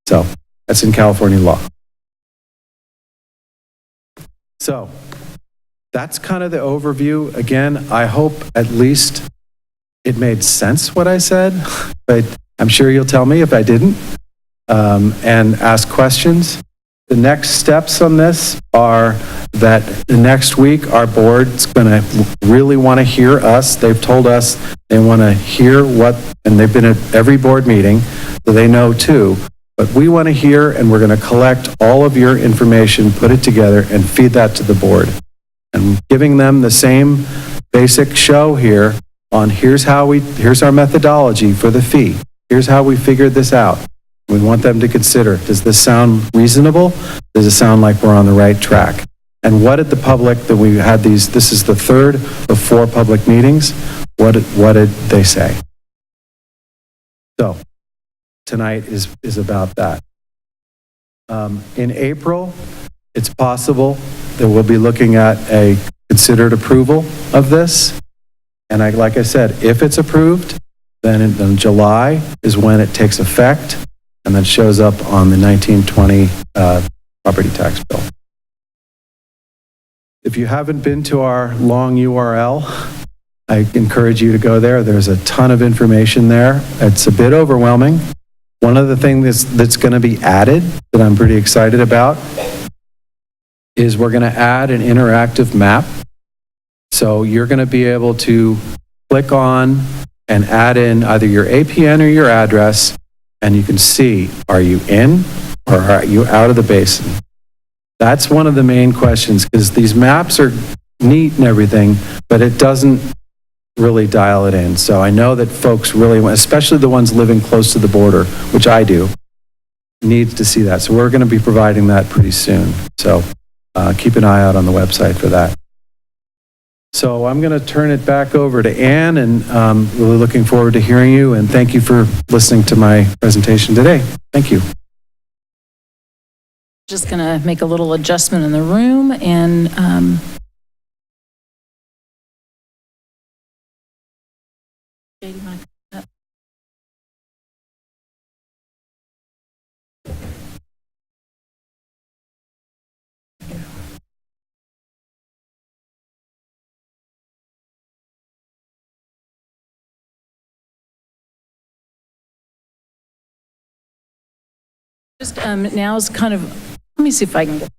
So that's in California law. So that's kind of the overview. Again, I hope at least it made sense what I said, but I'm sure you'll tell me if I didn't, and ask questions. The next steps on this are that the next week our board's going to really want to hear us. They've told us they want to hear what, and they've been at every board meeting, so they know too. But we want to hear, and we're going to collect all of your information, put it together, and feed that to the board. And giving them the same basic show here on here's our methodology for the fee. Here's how we figured this out. We want them to consider, does this sound reasonable? Does it sound like we're on the right track? And what did the public that we had this is the third of 4 public meetings, what did they say? So tonight is about that. In April, it's possible that we'll be looking at a considered approval of this. And like I said, if it's approved, then in July is when it takes effect and then shows up on the 1920 property tax bill. If you haven't been to our long URL, I encourage you to go there. There's a ton of information there. It's a bit overwhelming. One of the things that's going to be added that I'm pretty excited about is we're going to add an interactive map. So you're going to be able to click on and add in either your APN or your address, and you can see, are you in or are you out of the basin? That's one of the main questions, because these maps are neat and everything, but it doesn't really dial it in. So I know that folks really want, especially the ones living close to the border, which I do, needs to see that. So we're going to be providing that pretty soon. So keep an eye out on the website for that. So I'm going to turn it back over to Ann, and really looking forward to hearing you, and thank you for listening to my presentation today. Thank you. Just going to make a little adjustment in the room, and Jay, do you want to come up? Just now is kind of, let me see if I can get.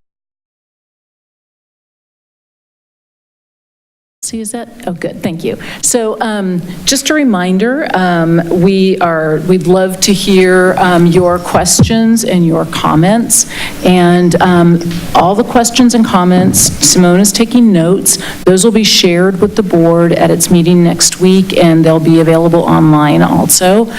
See, is that? Oh, good, thank you. So just a reminder, we'd love to hear your questions and your comments. And all the questions and comments, Simone is taking notes. Those will be shared with the board at its meeting next week, and they'll be available online also.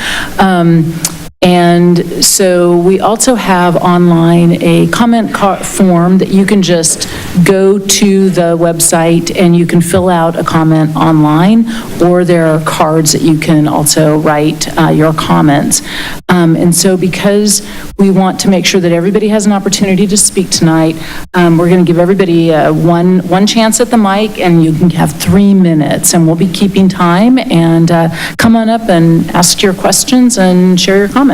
And so we also have online a comment form that you can just go to the website and you can fill out a comment online, or there are cards that you can also write your comments. And so because we want to make sure that everybody has an opportunity to speak tonight, we're going to give everybody one chance at the mic, and you can have 3 minutes, and we'll be keeping time. And come on up and ask your questions and share your comments.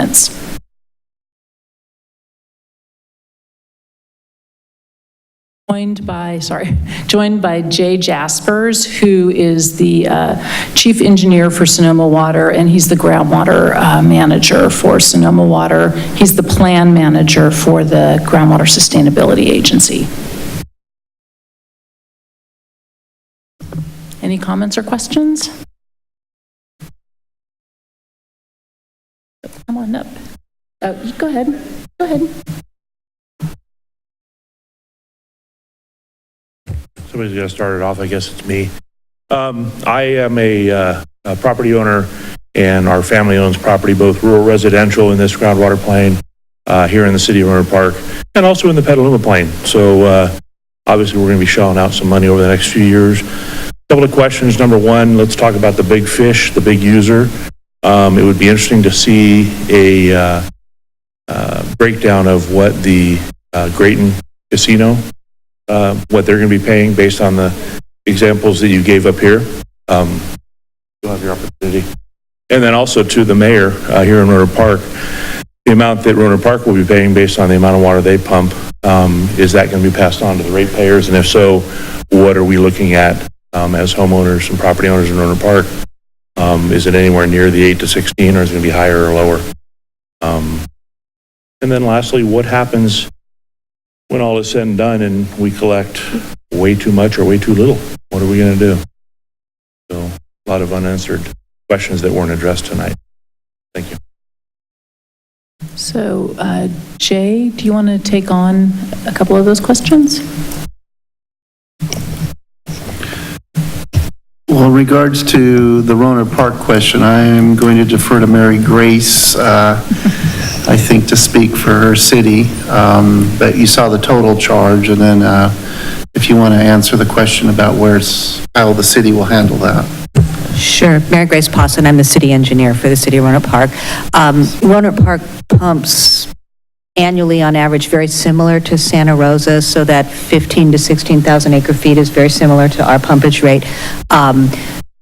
Joined by Jay Jaspers, who is the Chief Engineer for Sonoma Water, and he's the groundwater manager for Sonoma Water. He's the plan manager for the Groundwater Sustainability Agency. Any comments or questions? Come on up. Go ahead. Go ahead. Somebody's got to start it off. I guess it's me. I am a property owner, and our family owns property, both rural residential in this groundwater plain here in the city of Rohnert Park, and also in the Petaluma plain. So obviously, we're going to be shelling out some money over the next few years. Couple of questions. Number one, let's talk about the big fish, the big user. It would be interesting to see a breakdown of what the Grayton Casino, what they're going to be paying based on the examples that you gave up here. You'll have your opportunity. And then also to the mayor here in Rohnert Park, the amount that Rohnert Park will be paying based on the amount of water they pump, is that going to be passed on to the ratepayers? And if so, what are we looking at as homeowners and property owners in Rohnert Park? Is it anywhere near the 8 to 16, or is it going to be higher or lower? And then lastly, what happens when all is said and done and we collect way too much or way too little? What are we going to do? So a lot of unanswered questions that weren't addressed tonight. Thank you. So, Jay, do you want to take on a couple of those questions? Well, in regards to the Rohnert Park question, I am going to defer to Mary Grace, I think, to speak for her city. But you saw the total charge, and then if you want to answer the question about how the city will handle that. Sure. Mary Grace Pawson, I'm the city engineer for the city of Rohnert Park. Rohnert Park pumps annually on average very similar to Santa Rosa, so that 15 to 16,000 acre feet is very similar to our pumpage rate.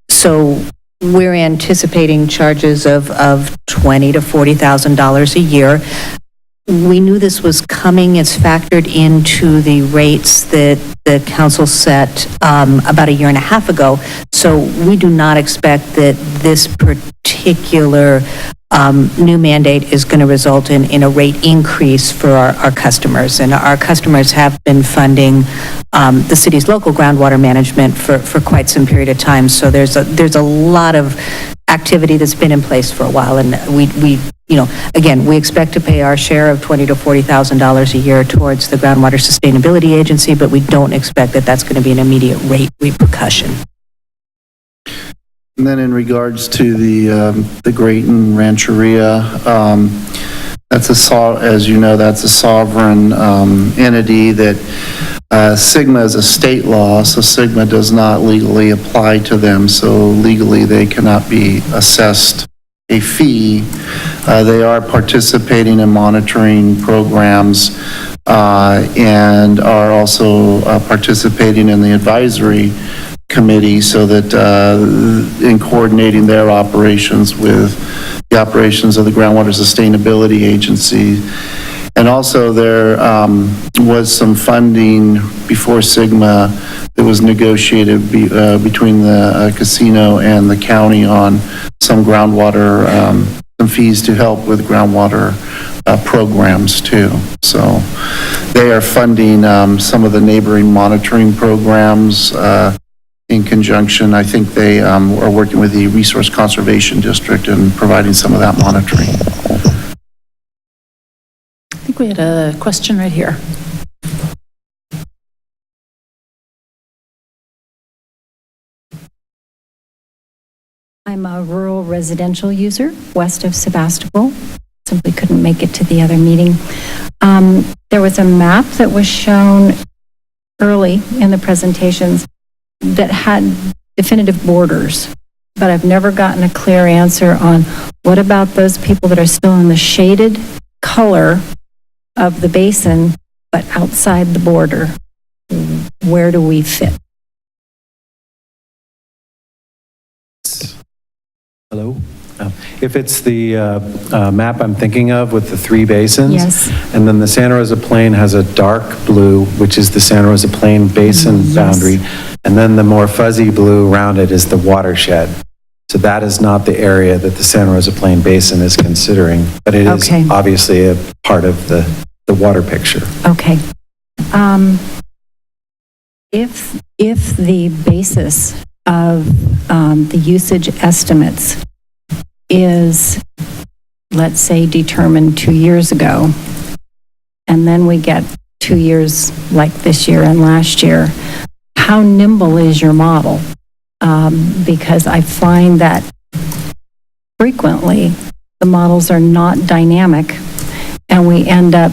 So we're anticipating charges of $20,000 to $40,000 a year. We knew this was coming. It's factored into the rates that the council set about a year and a half ago. So we do not expect that this particular new mandate is going to result in a rate increase for our customers. And our customers have been funding the city's local groundwater management for quite some period of time. So there's a lot of activity that's been in place for a while. And we again, we expect to pay our share of $20,000 to $40,000 a year towards the Groundwater Sustainability Agency, but we don't expect that that's going to be an immediate rate repercussion. And then in regards to the Grayton Rancheria, as you know, that's a sovereign entity that Sigma is a state law, so Sigma does not legally apply to them. So legally, they cannot be assessed a fee. They are participating in monitoring programs and are also participating in the advisory committee, so that in coordinating their operations with the operations of the Groundwater Sustainability Agency. And also there was some funding before Sigma that was negotiated between the casino and the county on some groundwater, some fees to help with groundwater programs too. So they are funding some of the neighboring monitoring programs in conjunction. I think they are working with the Resource Conservation District and providing some of that monitoring. I think we had a question right here. I'm a rural residential user west of Sebastopol. Simply couldn't make it to the other meeting. There was a map that was shown early in the presentations that had definitive borders, but I've never gotten a clear answer on what about those people that are still in the shaded color of the basin, but outside the border. Where do we fit? Hello? If it's the map I'm thinking of with the three basins. Yes. And then the Santa Rosa Plain has a dark blue, which is the Santa Rosa Plain Basin boundary. And then the more fuzzy blue around it is the watershed. So that is not the area that the Santa Rosa Plain Basin is considering, but it is Okay. obviously a part of the water picture. Okay. If the basis of the usage estimates is, let's say, determined 2 years ago, and then we get 2 years like this year and last year, how nimble is your model? Because I find that frequently the models are not dynamic, and we end up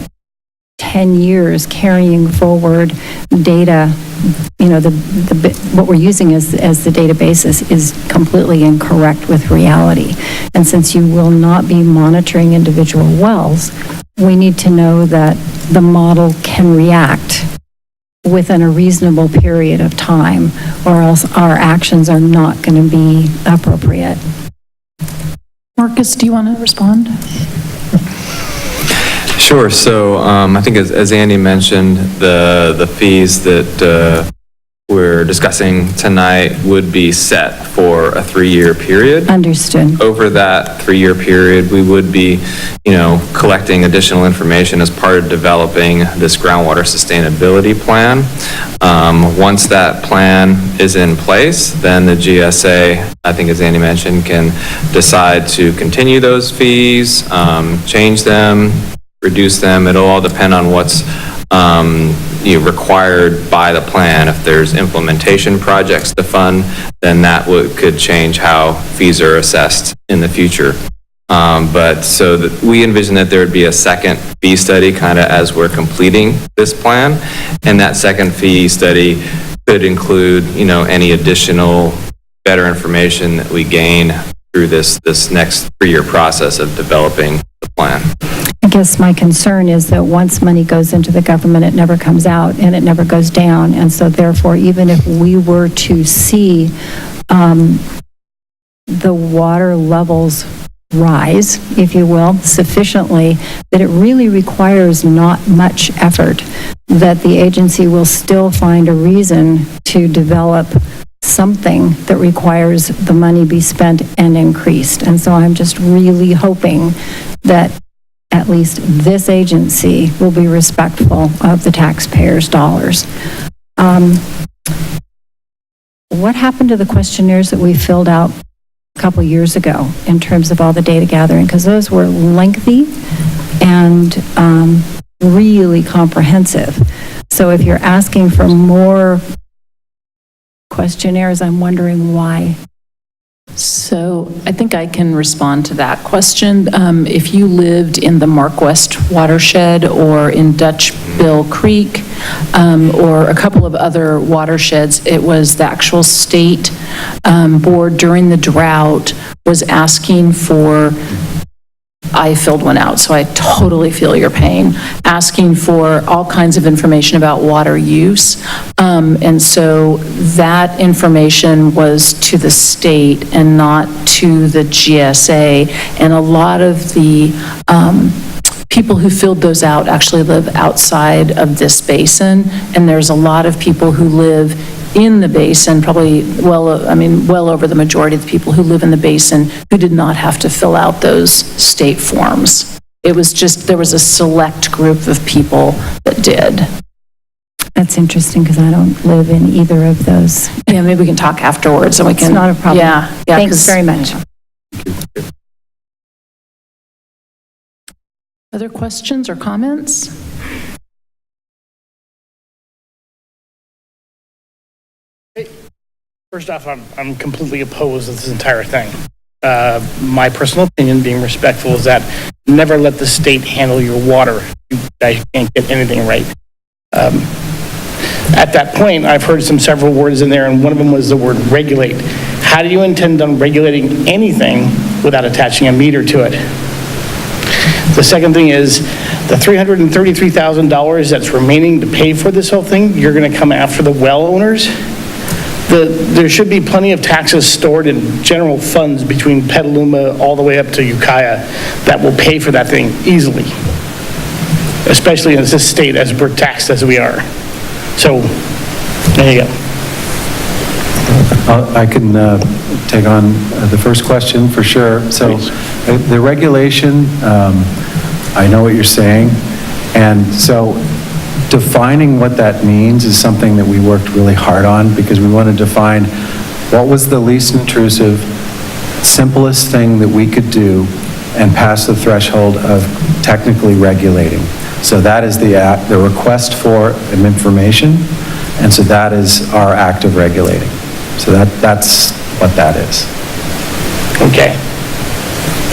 10 years carrying forward data. You know, what we're using as the databases is completely incorrect with reality. And since you will not be monitoring individual wells, we need to know that the model can react within a reasonable period of time, or else our actions are not going to be appropriate. Marcus, do you want to respond? Sure. So I think as Andy mentioned, the fees that we're discussing tonight would be set for a 3-year period. Understood. Over that 3-year period, we would be, collecting additional information as part of developing this groundwater sustainability plan. Once that plan is in place, then the GSA, I think as Andy mentioned, can decide to continue those fees, change them, reduce them. It'll all depend on what's required by the plan. If there's implementation projects to fund, then that could change how fees are assessed in the future. But so that we envision that there would be a second fee study kind of as we're completing this plan, and that second fee study could include, any additional better information that we gain through this next 3-year process of developing the plan. I guess my concern is that once money goes into the government, it never comes out and it never goes down. And so therefore, even if we were to see the water levels rise, if you will, sufficiently, that it really requires not much effort, that the agency will still find a reason to develop something that requires the money be spent and increased. And so I'm just really hoping that at least this agency will be respectful of the taxpayers' dollars. What happened to the questionnaires that we filled out a couple years ago in terms of all the data gathering? Because those were lengthy and really comprehensive. So if you're asking for more questionnaires, I'm wondering why. So I think I can respond to that question. If you lived in the Mark West watershed or in Dutch Bill Creek or a couple of other watersheds, it was the actual state board during the drought was asking for, I filled one out, so I totally feel your pain, asking for all kinds of information about water use. And so that information was to the state and not to the GSA. And a lot of the people who filled those out actually live outside of this basin. And there's a lot of people who live in the basin, probably well over the majority of the people who live in the basin who did not have to fill out those state forms. It was just, there was a select group of people that did. That's interesting because I don't live in either of those. Yeah, maybe we can talk afterwards and we can. It's not a problem. Yeah. Thanks very much. Other questions or comments? First off, I'm completely opposed to this entire thing. My personal opinion, being respectful, is that never let the state handle your water. You guys can't get anything right. At that point, I've heard several words in there, and one of them was the word regulate. How do you intend on regulating anything without attaching a meter to it? The second thing is the $333,000 that's remaining to pay for this whole thing, you're going to come after the well owners. There should be plenty of taxes stored in general funds between Petaluma all the way up to Ukiah that will pay for that thing easily, especially in this state as we're taxed as we are. So, there you go. I can take on the first question for sure. So the regulation, I know what you're saying. And so defining what that means is something that we worked really hard on because we want to define what was the least intrusive, simplest thing that we could do and pass the threshold of technically regulating. So that is the request for information, And so that is our act of regulating. So that's what that is. Okay.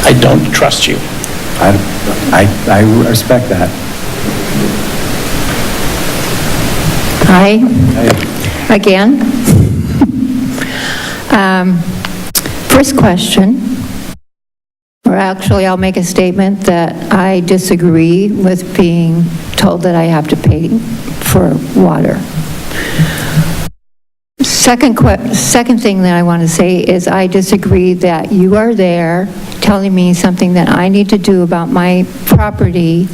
I don't trust you. I respect that. Hi, again. First question, or actually I'll make a statement that I disagree with being told that I have to pay for water. Second thing that I want to say is I disagree that you are there telling me something that I need to do about my property,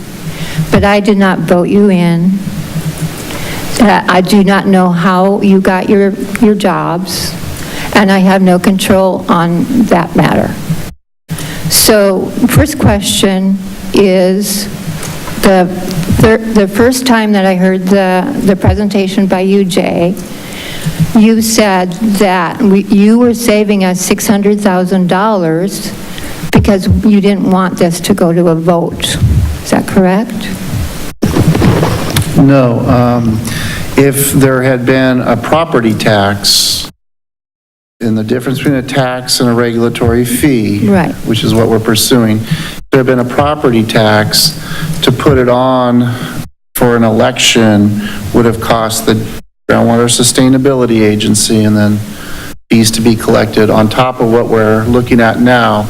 but I did not vote you in. I do not know how you got your jobs, and I have no control on that matter. So, first question is, the first time that I heard the presentation by you, Jay, you said that you were saving us $600,000 because you didn't want this to go to a vote. Is that correct? No, if there had been a property tax, and the difference between a tax and a regulatory fee, Right. which is what we're pursuing, if there had been a property tax, to put it on for an election would have cost the Groundwater Sustainability Agency, and then fees to be collected on top of what we're looking at now,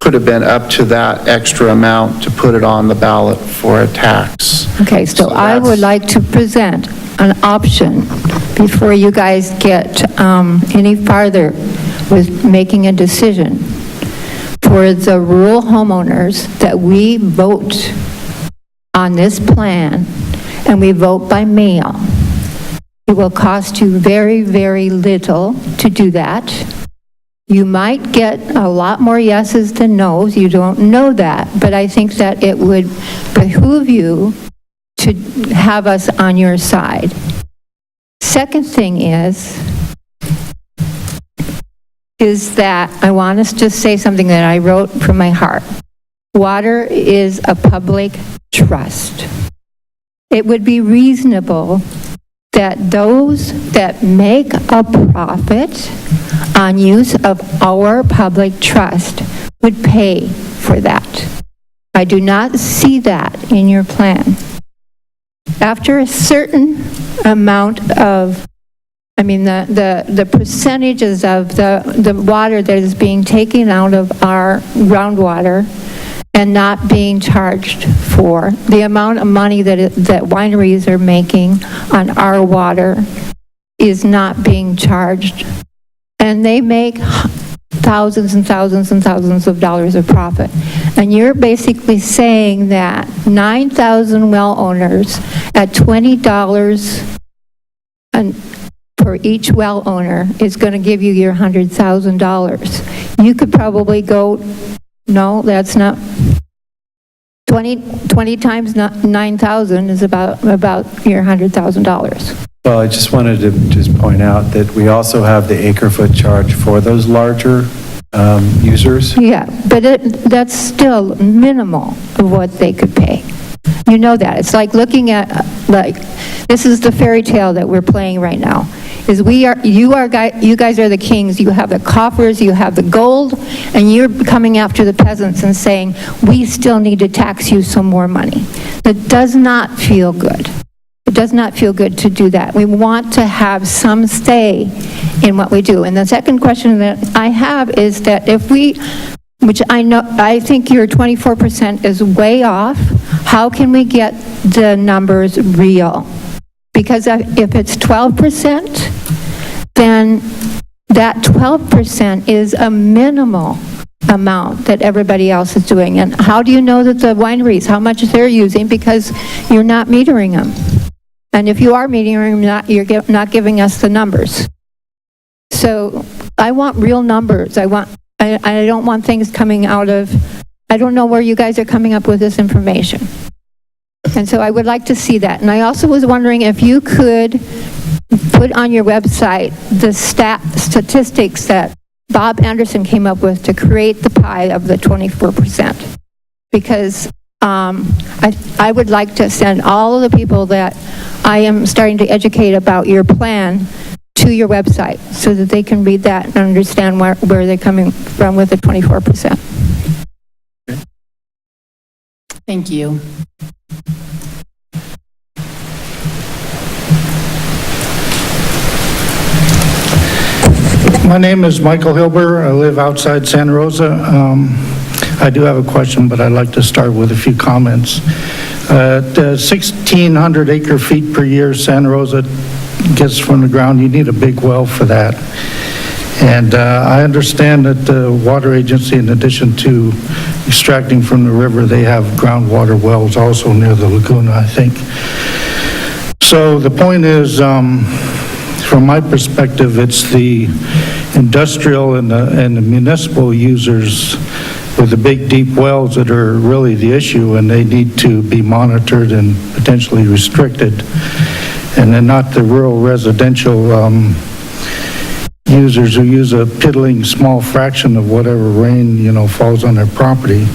could have been up to that extra amount to put it on the ballot for a tax. Okay, so I would like to present an option before you guys get any farther with making a decision for the rural homeowners that we vote on this plan, and we vote by mail. It will cost you very, very little to do that. You might get a lot more yeses than nos, you don't know that, but I think that it would behoove you to have us on your side. Second thing is that I want us to say something that I wrote from my heart. Water is a public trust. It would be reasonable that those that make a profit on use of our public trust would pay for that. I do not see that in your plan. After a certain amount of, the percentages of the water that is being taken out of our groundwater and not being charged for, the amount of money that wineries are making on our water is not being charged. And they make thousands and thousands and thousands of dollars of profit. And you're basically saying that 9,000 well owners at $20 for each well owner is going to give you your $100,000. You could probably go, no, that's not, 20 times 9,000 is about your $100,000. Well, I just wanted to just point out that we also have the acre-foot charge for those larger users. Yeah, but that's still minimal of what they could pay. You know that. It's like looking at, this is the fairy tale that we're playing right now. You guys are the kings. You have the coffers, you have the gold, and you're coming after the peasants and saying, we still need to tax you some more money. That does not feel good. It does not feel good to do that. We want to have some say in what we do. And the second question that I have is that if we, which I think your 24% is way off, how can we get the numbers real? Because if it's 12%, then that 12% is a minimal amount that everybody else is doing. And how do you know that the wineries, how much they're using? Because you're not metering them. And if you are metering them, you're not giving us the numbers. So I want real numbers. I don't want things coming out of, I don't know where you guys are coming up with this information. And so I would like to see that. And I also was wondering if you could put on your website the statistics that Bob Anderson came up with to create the pie of the 24%. Because I would like to send all of the people that I am starting to educate about your plan to your website so that they can read that and understand where they're coming from with the 24%. Thank you. My name is Michael Hilber. I live outside Santa Rosa. I do have a question, but I'd like to start with a few comments. At 1,600 acre feet per year Santa Rosa gets from the ground, you need a big well for that. And I understand that the water agency, in addition to extracting from the river, they have groundwater wells also near the laguna, I think. So the point is, from my perspective, it's the industrial and the municipal users with the big deep wells that are really the issue, and they need to be monitored and potentially restricted. And then not the rural residential users who use a piddling small fraction of whatever rain, falls on their property.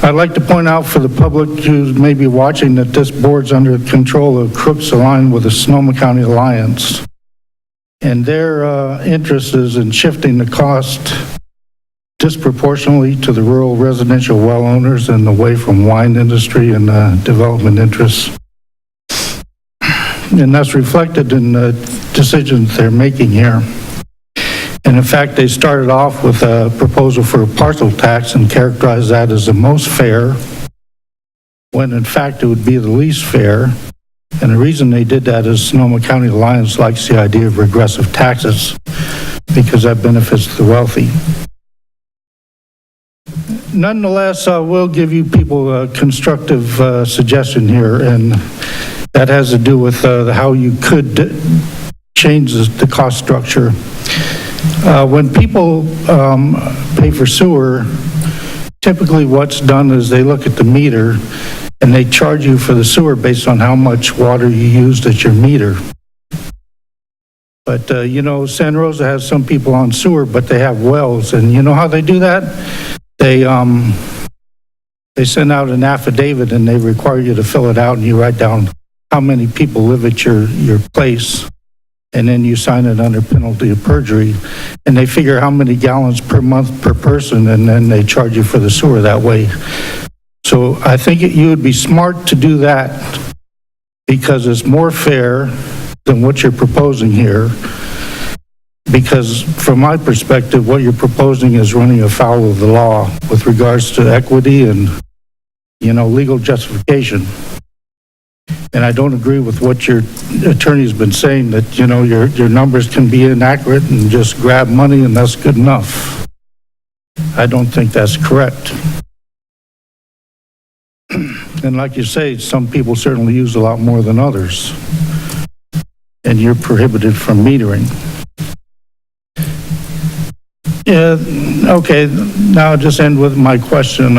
I'd like to point out for the public who may be watching that this board's under control of Crooks aligned with the Sonoma County Alliance. And their interest is in shifting the cost disproportionately to the rural residential well owners and away from wine industry and development interests. And that's reflected in the decisions they're making here. And in fact, they started off with a proposal for a parcel tax and characterized that as the most fair, when in fact it would be the least fair. And the reason they did that is Sonoma County Alliance likes the idea of regressive taxes because that benefits the wealthy. Nonetheless, I will give you people a constructive suggestion here, and that has to do with how you could change the cost structure. When people pay for sewer, typically what's done is they look at the meter and they charge you for the sewer based on how much water you used at your meter. But, Santa Rosa has some people on sewer, but they have wells, and you know how they do that? They send out an affidavit and they require you to fill it out, and you write down how many people live at your place, and then you sign it under penalty of perjury, and they figure how many gallons per month per person, and then they charge you for the sewer that way. So I think you would be smart to do that because it's more fair than what you're proposing here. Because from my perspective, what you're proposing is running afoul of the law with regards to equity and, legal justification. And I don't agree with what your attorney's been saying, that, your numbers can be inaccurate and just grab money and that's good enough. I don't think that's correct. And like you say, some people certainly use a lot more than others. And you're prohibited from metering. Yeah, okay, now I'll just end with my question.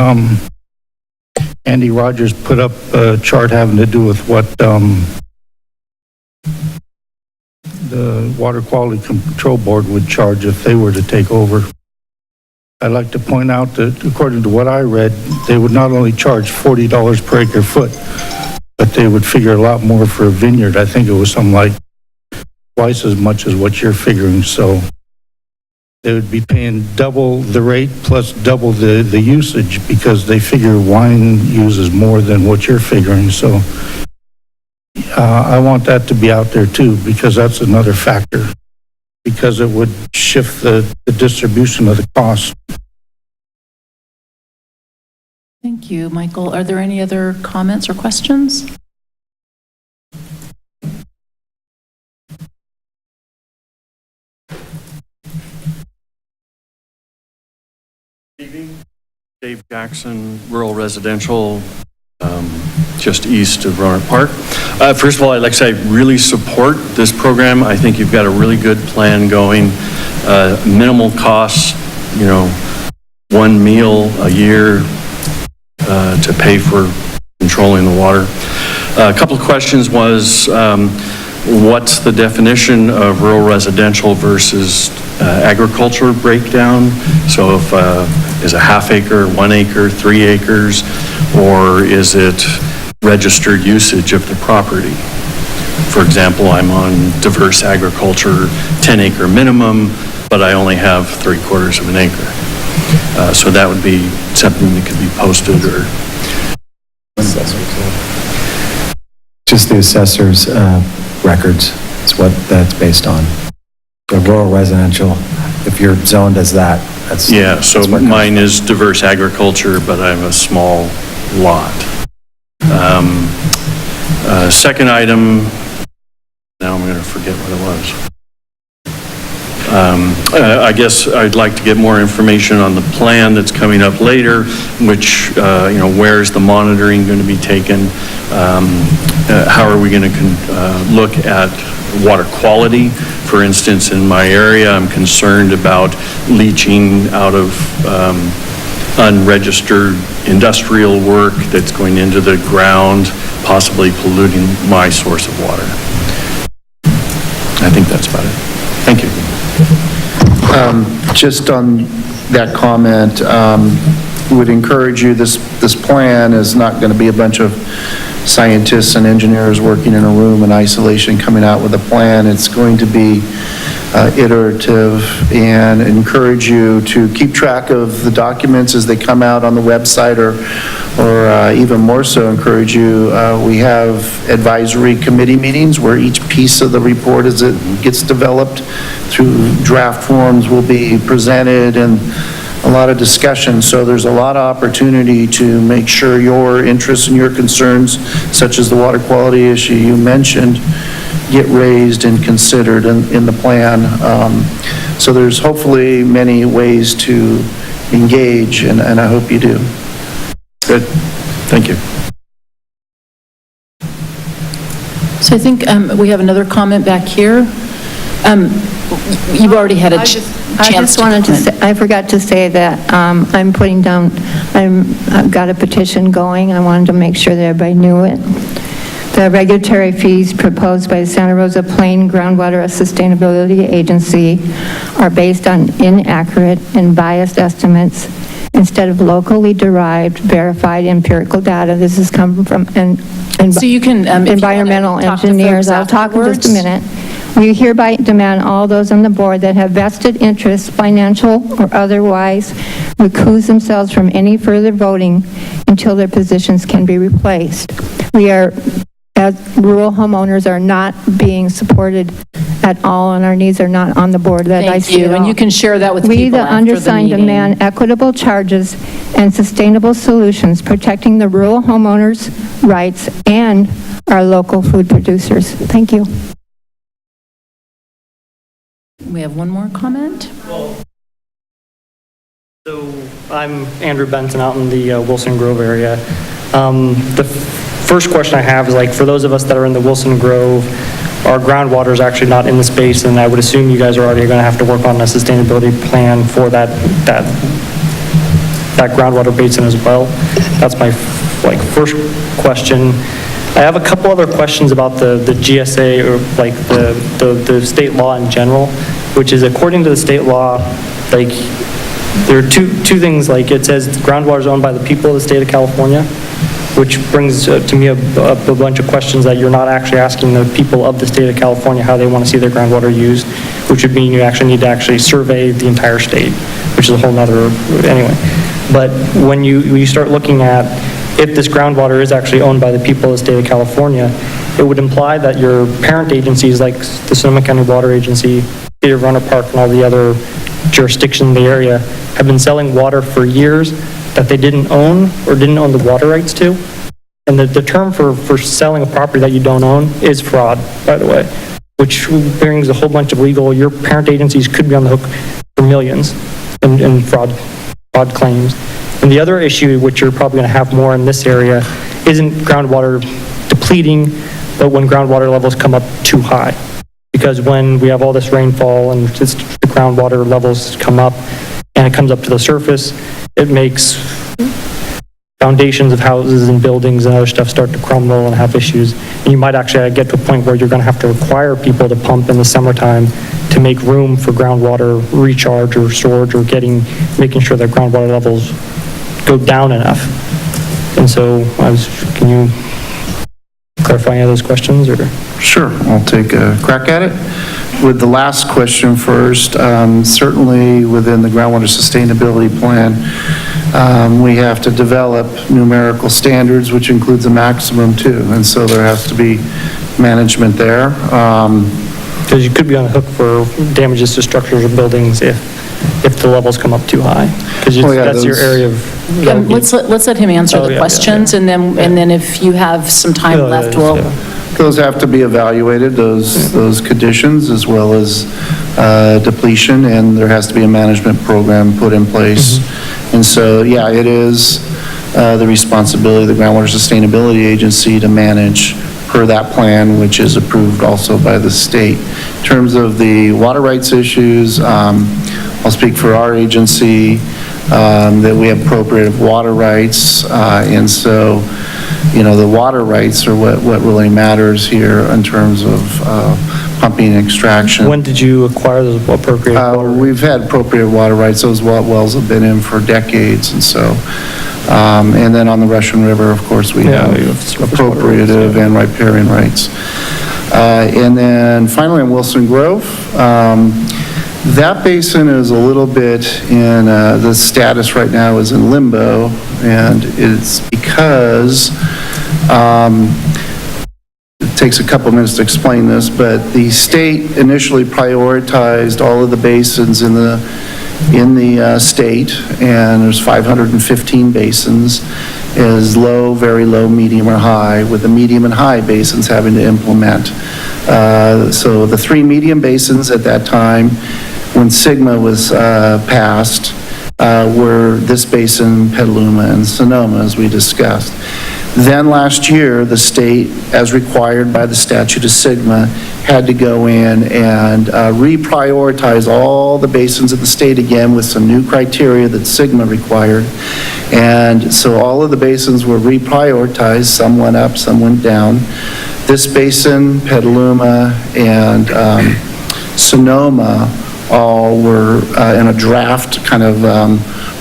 Andy Rogers put up a chart having to do with what the Water Quality Control Board would charge if they were to take over. I'd like to point out that according to what I read, they would not only charge $40 per acre foot, but they would figure a lot more for a vineyard. I think it was something like twice as much as what you're figuring, so they would be paying double the rate plus double the usage because they figure wine uses more than what you're figuring. So I want that to be out there too, because that's another factor, because it would shift the distribution of the cost. Thank you, Michael. Are there any other comments or questions? Dave Jackson, rural residential, just east of Roanoke Park. First of all, I'd like to say I really support this program. I think you've got a really good plan going. Minimal costs, one meal a year to pay for controlling the water. A couple of questions was, what's the definition of rural residential versus agriculture breakdown? So if is a half acre, 1 acre, 3 acres, or is it registered usage of the property. For example, I'm on diverse agriculture, 10-acre minimum, but I only have 3/4 of an acre. So that would be something that could be posted or... Just the assessor's records is what that's based on. The rural residential, if you're zoned as that, that's... Yeah, so that's what mine is diverse agriculture, but I have a small lot. Second item, now I'm going to forget what it was. I guess I'd like to get more information on the plan that's coming up later, which, where's the monitoring going to be taken? How are we going to look at water quality? For instance, in my area, I'm concerned about leaching out of unregistered industrial work that's going into the ground, possibly polluting my source of water. I think that's about it. Thank you. Just on that comment, would encourage you, this plan is not going to be a bunch of scientists and engineers working in a room in isolation coming out with a plan. It's going to be iterative, and encourage you to keep track of the documents as they come out on the website, or even more so encourage you, we have advisory committee meetings where each piece of the report as it gets developed through draft forms will be presented, and a lot of discussion. So there's a lot of opportunity to make sure your interests and your concerns, such as the water quality issue you mentioned, get raised and considered in the plan. So there's hopefully many ways to engage, and I hope you do. Good. Thank you. So I think we have another comment back here. You've already had a chance I just wanted to say, I forgot to say that I'm putting down, I've got a petition going. I wanted to make sure that everybody knew it. The regulatory fees proposed by the Santa Rosa Plain Groundwater Sustainability Agency are based on inaccurate and biased estimates instead of locally derived, verified empirical data. This has come from So you can, if you environmental wanna talk to engineers. folks I'll talk in just a afterwards. minute. We hereby demand all those on the board that have vested interests, financial or otherwise, recuse themselves from any further voting until their positions can be replaced. We are, as rural homeowners, are not being supported at all, and our needs are not on the board that I Thank see you, at and all. you can share that with We, people the after the undersigned, meeting. demand equitable charges and sustainable solutions protecting the rural homeowners' rights and our local food producers. Thank you. We have one more comment? So I'm Andrew Benson out in the Wilson Grove area. The first question I have is, like, for those of us that are in the Wilson Grove, our groundwater is actually not in the space, and I would assume you guys are already going to have to work on a sustainability plan for that groundwater basin as well. That's my first question. I have a couple other questions about the GSA, or like the state law in general, which is, according to the state law, like, there are two things. Like, it says groundwater is owned by the people of the state of California, which brings to me a bunch of questions that you're not actually asking the people of the state of California how they want to see their groundwater used, which would mean you actually need to survey the entire state, which is a whole nother, anyway. But when you start looking at if this groundwater is actually owned by the people of the state of California, it would imply that your parent agencies like the Sonoma County Water Agency, City of Roanoke Park, and all the other jurisdictions in the area have been selling water for years that they didn't own or didn't own the water rights to. And the term for selling a property that you don't own is fraud, by the way, which brings a whole bunch of your parent agencies could be on the hook for millions in fraud claims. And the other issue, which you're probably going to have more in this area, isn't groundwater depleting, but when groundwater levels come up too high. Because when we have all this rainfall and the groundwater levels come up and it comes up to the surface, it makes foundations of houses and buildings and other stuff start to crumble and have issues. And you might actually get to a point where you're going to have to require people to pump in the summertime to make room for groundwater recharge or storage, or making sure that groundwater levels go down enough. And so can you clarify any of those questions, or? Sure, I'll take a crack at it. With the last question first, certainly within the groundwater sustainability plan, we have to develop numerical standards, which includes a maximum too, and so there has to be management there. Because you could be on the hook for damages to structures or buildings if the levels come up too high, because that's your area of. Let's let him answer the questions, and then if you have some time left, we'll. Those have to be evaluated, those conditions, as well as depletion, and there has to be a management program put in place. And so, yeah, it is the responsibility of the Groundwater Sustainability Agency to manage per that plan, which is approved also by the state. In terms of the water rights issues, I'll speak for our agency, that we have appropriate water rights, and so, you know, the water rights are what really matters here in terms of pumping and extraction. When did you acquire those appropriate water rights? We've had appropriate water rights. Those wells have been in for decades, and so, and then on the Russian River, of course, we have appropriative and riparian rights. And then finally in Wilson Grove, that basin is a little bit in, the status right now is in limbo, and it's because, it takes a couple minutes to explain this, but the state initially prioritized all of the basins in the state, and there's 515 basins, is low, very low, medium, or high, with the medium and high basins having to implement. So the 3 medium basins at that time, when Sigma was passed, were this basin, Petaluma, and Sonoma, as we discussed. Then last year, the state, as required by the statute of Sigma, had to go in and reprioritize all the basins of the state again with some new criteria that Sigma required. And so all of the basins were reprioritized. Some went up, some went down. This basin, Petaluma, and Sonoma all were in a draft kind of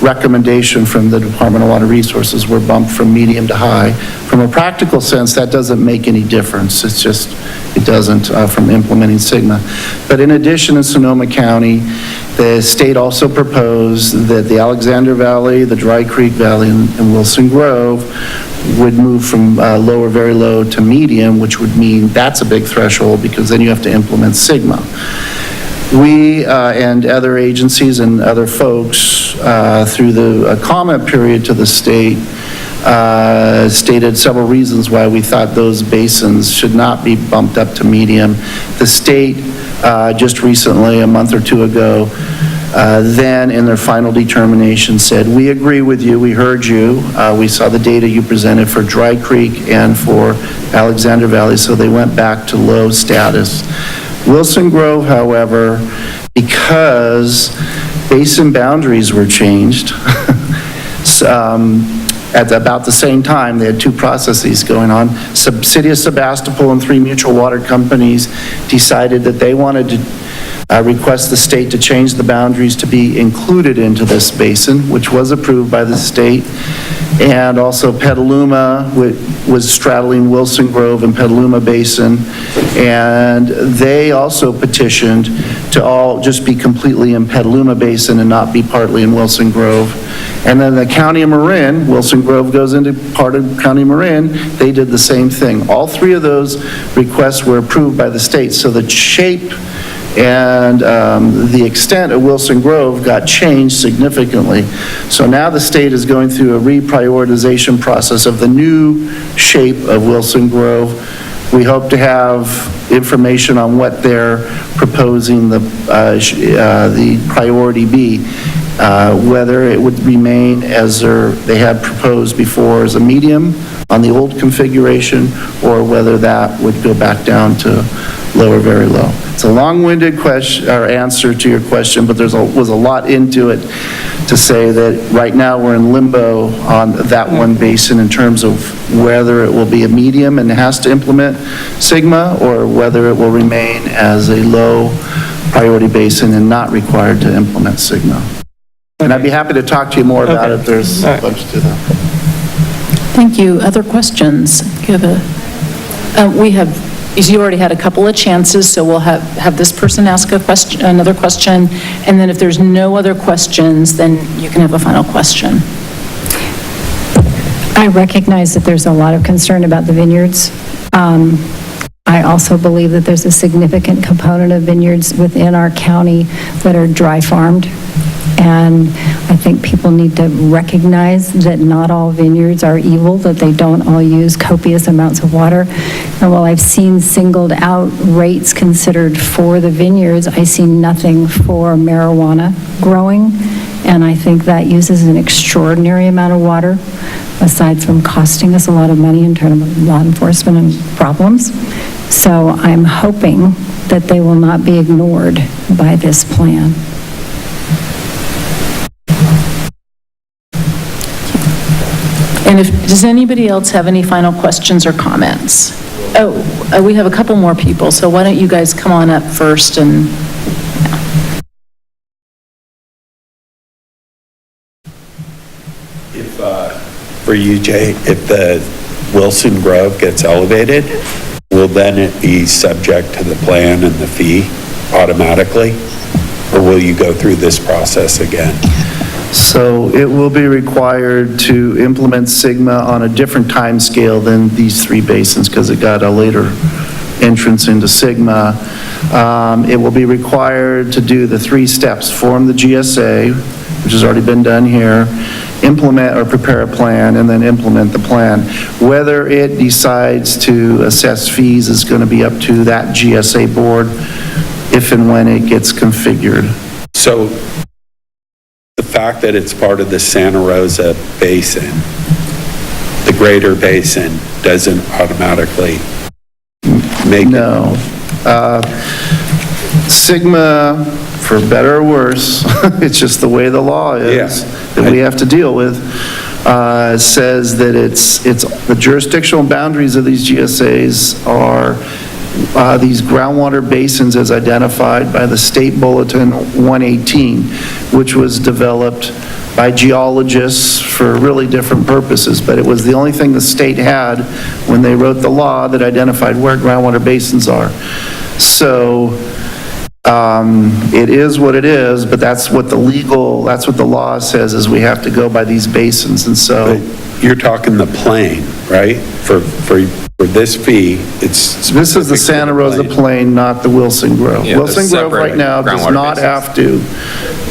recommendation from the Department of Water Resources were bumped from medium to high. From a practical sense, that doesn't make any difference. It's just, it doesn't from implementing Sigma. But in addition, in Sonoma County, the state also proposed that the Alexander Valley, the Dry Creek Valley, and Wilson Grove would move from lower, very low to medium, which would mean that's a big threshold because then you have to implement Sigma. We and other agencies and other folks through the comment period to the state stated several reasons why we thought those basins should not be bumped up to medium. The state just recently, a month or two ago, then in their final determination said, we agree with you, we heard you, we saw the data you presented for Dry Creek and for Alexander Valley, so they went back to low status. Wilson Grove, however, because basin boundaries were changed, at about the same time, they had 2 processes going on. City of Sebastopol and 3 mutual water companies decided that they wanted to request the state to change the boundaries to be included into this basin, which was approved by the state. And also Petaluma was straddling Wilson Grove and Petaluma Basin, and they also petitioned to all just be completely in Petaluma Basin and not be partly in Wilson Grove. And then the County of Marin, Wilson Grove goes into part of County of Marin, they did the same thing. All 3 of those requests were approved by the state, so the shape and the extent of Wilson Grove got changed significantly. So now the state is going through a reprioritization process of the new shape of Wilson Grove. We hope to have information on what they're proposing the priority be, whether it would remain as they had proposed before as a medium on the old configuration, or whether that would go back down to low or very low. It's a long-winded question or answer to your question, but was a lot into it to say that right now we're in limbo on that one basin in terms of whether it will be a medium and has to implement Sigma, or whether it will remain as a low priority basin and not required to implement Sigma. And I'd be happy to talk to you more about it. There's a bunch to that. Thank you. Other questions? You have a You already had a couple of chances, so we'll have this person ask another question, and then if there's no other questions, then you can have a final question. I recognize that there's a lot of concern about the vineyards. I also believe that there's a significant component of vineyards within our county that are dry farmed. And I think people need to recognize that not all vineyards are evil, that they don't all use copious amounts of water. And while I've seen singled out rates considered for the vineyards, I see nothing for marijuana growing. And I think that uses an extraordinary amount of water, aside from costing us a lot of money in terms of law enforcement and problems. So I'm hoping that they will not be ignored by this plan. And does anybody else have any final questions or comments? Oh, we have a couple more people, so why don't you guys come on up first and... For you, Jay, if the Wilson Grove gets elevated, will then it be subject to the plan and the fee automatically? Or will you go through this process again? So it will be required to implement Sigma on a different time scale than these three basins because it got a later entrance into Sigma. It will be required to do the 3 steps: form the GSA, which has already been done here, implement or prepare a plan, and then implement the plan. Whether it decides to assess fees is going to be up to that GSA board if and when it gets configured. So the fact that it's part of the Santa Rosa Basin, the greater basin, doesn't automatically make No. Sigma, for better or worse, it's just the way the law is that we have to deal with, says that it's the jurisdictional boundaries of these GSAs are these groundwater basins as identified by the State Bulletin 118, which was developed by geologists for really different purposes, but it was the only thing the state had when they wrote the law that identified where groundwater basins are. So it is what it is, but that's what the law says, is we have to go by these basins. And so you're talking the plain, right? For this fee, it's... This is the Santa Rosa Plain, not the Wilson Grove. Yeah, Wilson Grove right now does groundwater not basins.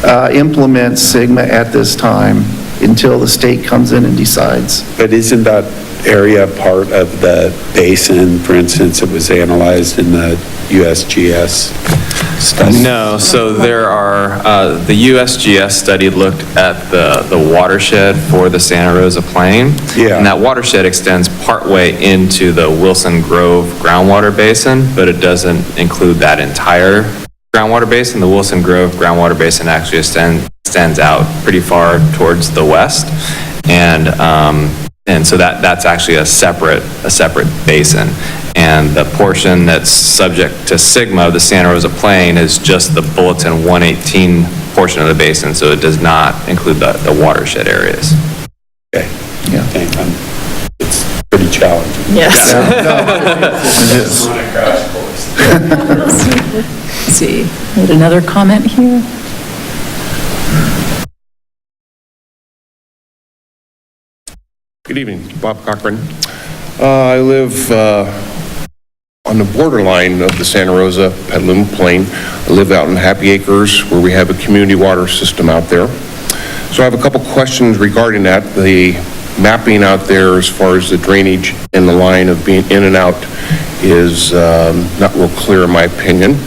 have to implement Sigma at this time until the state comes in and decides. But isn't that area part of the basin? For instance, it was analyzed in the USGS study. No, so there are, the USGS study looked at the watershed for the Santa Rosa Plain. Yeah. And that watershed extends partway into the Wilson Grove groundwater basin, but it doesn't include that entire groundwater basin. The Wilson Grove groundwater basin actually extends out pretty far towards the west. And so that's actually a separate basin. And the portion that's subject to Sigma, the Santa Rosa Plain, is just the Bulletin 118 portion of the basin, so it does not include the watershed areas. Okay. Yeah. It's pretty challenging. Yes. It is. Let's see, we had another comment here. Good evening, Bob Cochran. I live on the borderline of the Santa Rosa Petaluma Plain. I live out in Happy Acres where we have a community water system out there. So I have a couple questions regarding that. The mapping out there as far as the drainage and the line of being in and out is not real clear in my opinion.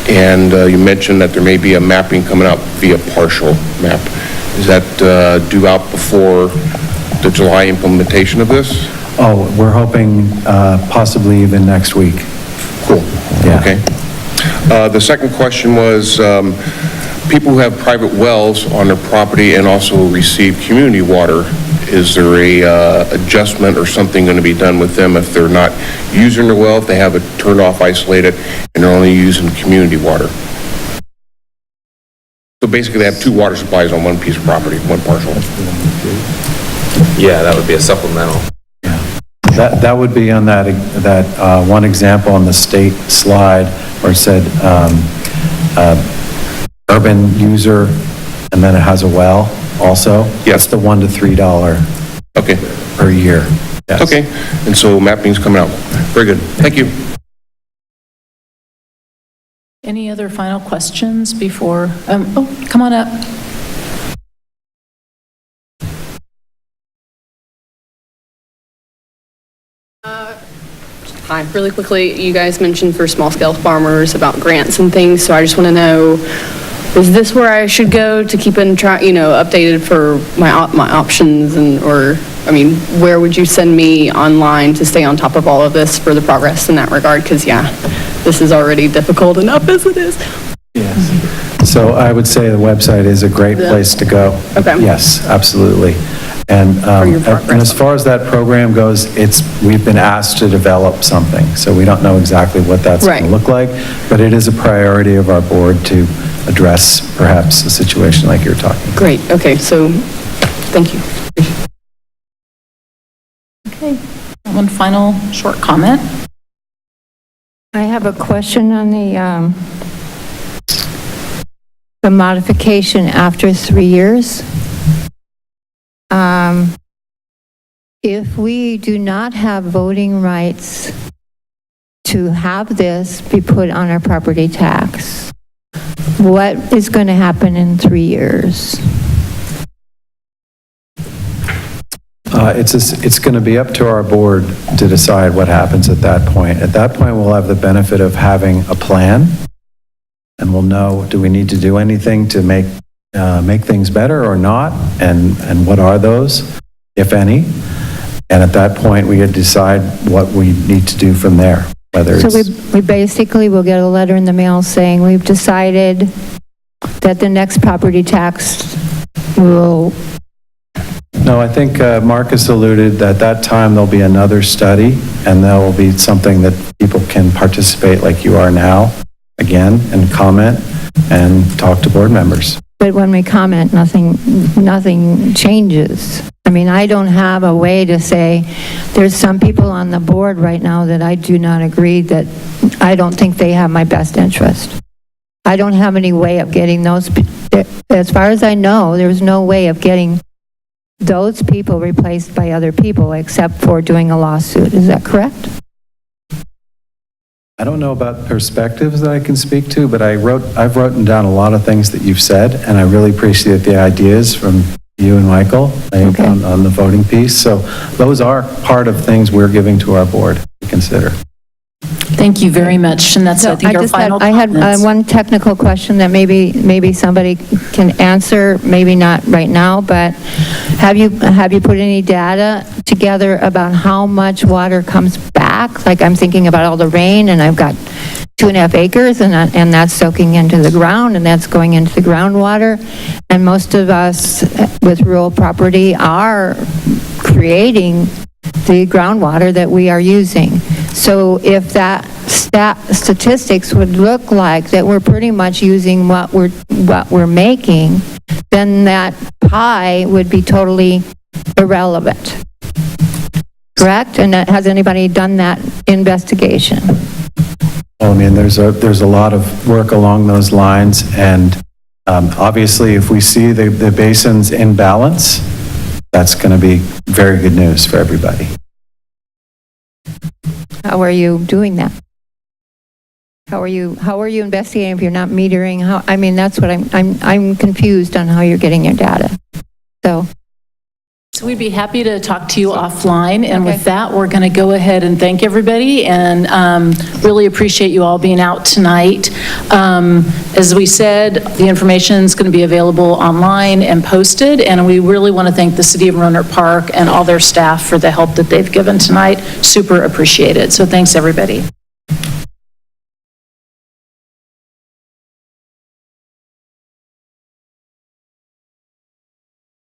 And you mentioned that there may be a mapping coming out via partial map. Is that due out before the July implementation of this? Oh, we're hoping possibly even next week. Cool. Yeah. Okay. The second question was, people who have private wells on their property and also receive community water, is there a adjustment or something going to be done with them if they're not using their well, if they have it turned off, isolated, and they're only using community water? So basically, they have 2 water supplies on one piece of property, one parcel. Yeah, that would be a supplemental. that would be on that one example on the state slide where it said urban user, and then it has a well also. Yes. It's the $1 to $3 Okay, per year. Yes. okay. And so mapping's coming out. Very good. Thank you. Any other final questions before, oh, come on up. Hi, really quickly, you guys mentioned for small-scale farmers about grants and things, so I just want to know, is this where I should go to keep in track, updated for my options or, where would you send me online to stay on top of all of this for the progress in that regard? Because, this is already difficult enough as it is. Yes. So I would say the website is a great place to go. Okay. Yes, absolutely. And as far as that program goes, we've been asked to develop something, so we don't know exactly what that's going to look like, but it is a priority of our board to address perhaps a situation like you're talking about. Great, okay, so, thank you. Okay, one final short comment. I have a question on the modification after 3 years. If we do not have voting rights to have this be put on our property tax, what is going to happen in 3 years? It's going to be up to our board to decide what happens at that point. At that point, we'll have the benefit of having a plan, and we'll know, do we need to do anything to make things better or not, and what are those, if any? And at that point, we would decide what we need to do from there, whether it's... So we basically will get a letter in the mail saying we've decided that the next property tax will... No, I think Marcus alluded that at that time there'll be another study, and there will be something that people can participate like you are now, again, and comment and talk to board members. But when we comment, nothing changes. I don't have a way to say, there's some people on the board right now that I do not agree, that I don't think they have my best interest. I don't have any way of getting those, as far as I know, there's no way of getting those people replaced by other people except for doing a lawsuit. Is that correct? I don't know about perspectives that I can speak to, but I've written down a lot of things that you've said, and I really appreciate the ideas from you and Michael on the voting piece. So those are part of things we're giving to our board to consider. Thank you very much, and that's, I think, our final comments. I had one technical question that maybe somebody can answer, maybe not right now, but have you put any data together about how much water comes back? Like, I'm thinking about all the rain, and I've got 2.5 acres, and that's soaking into the ground, and that's going into the groundwater, and most of us with rural property are creating the groundwater that we are using. So if that statistics would look like that we're pretty much using what we're making, then that pie would be totally irrelevant. Correct? And has anybody done that investigation? Well, there's a lot of work along those lines, and obviously if we see the basins in balance, that's going to be very good news for everybody. How are you doing that? How are you investigating if you're not metering? That's what I'm confused on how you're getting your data. So we'd be happy to talk to you offline, and with that, we're going to go ahead and thank everybody, and really appreciate you all being out tonight. As we said, the information is going to be available online and posted, and we really want to thank the City of Roanoke Park and all their staff for the help that they've given tonight. Super appreciate it. So thanks, everybody.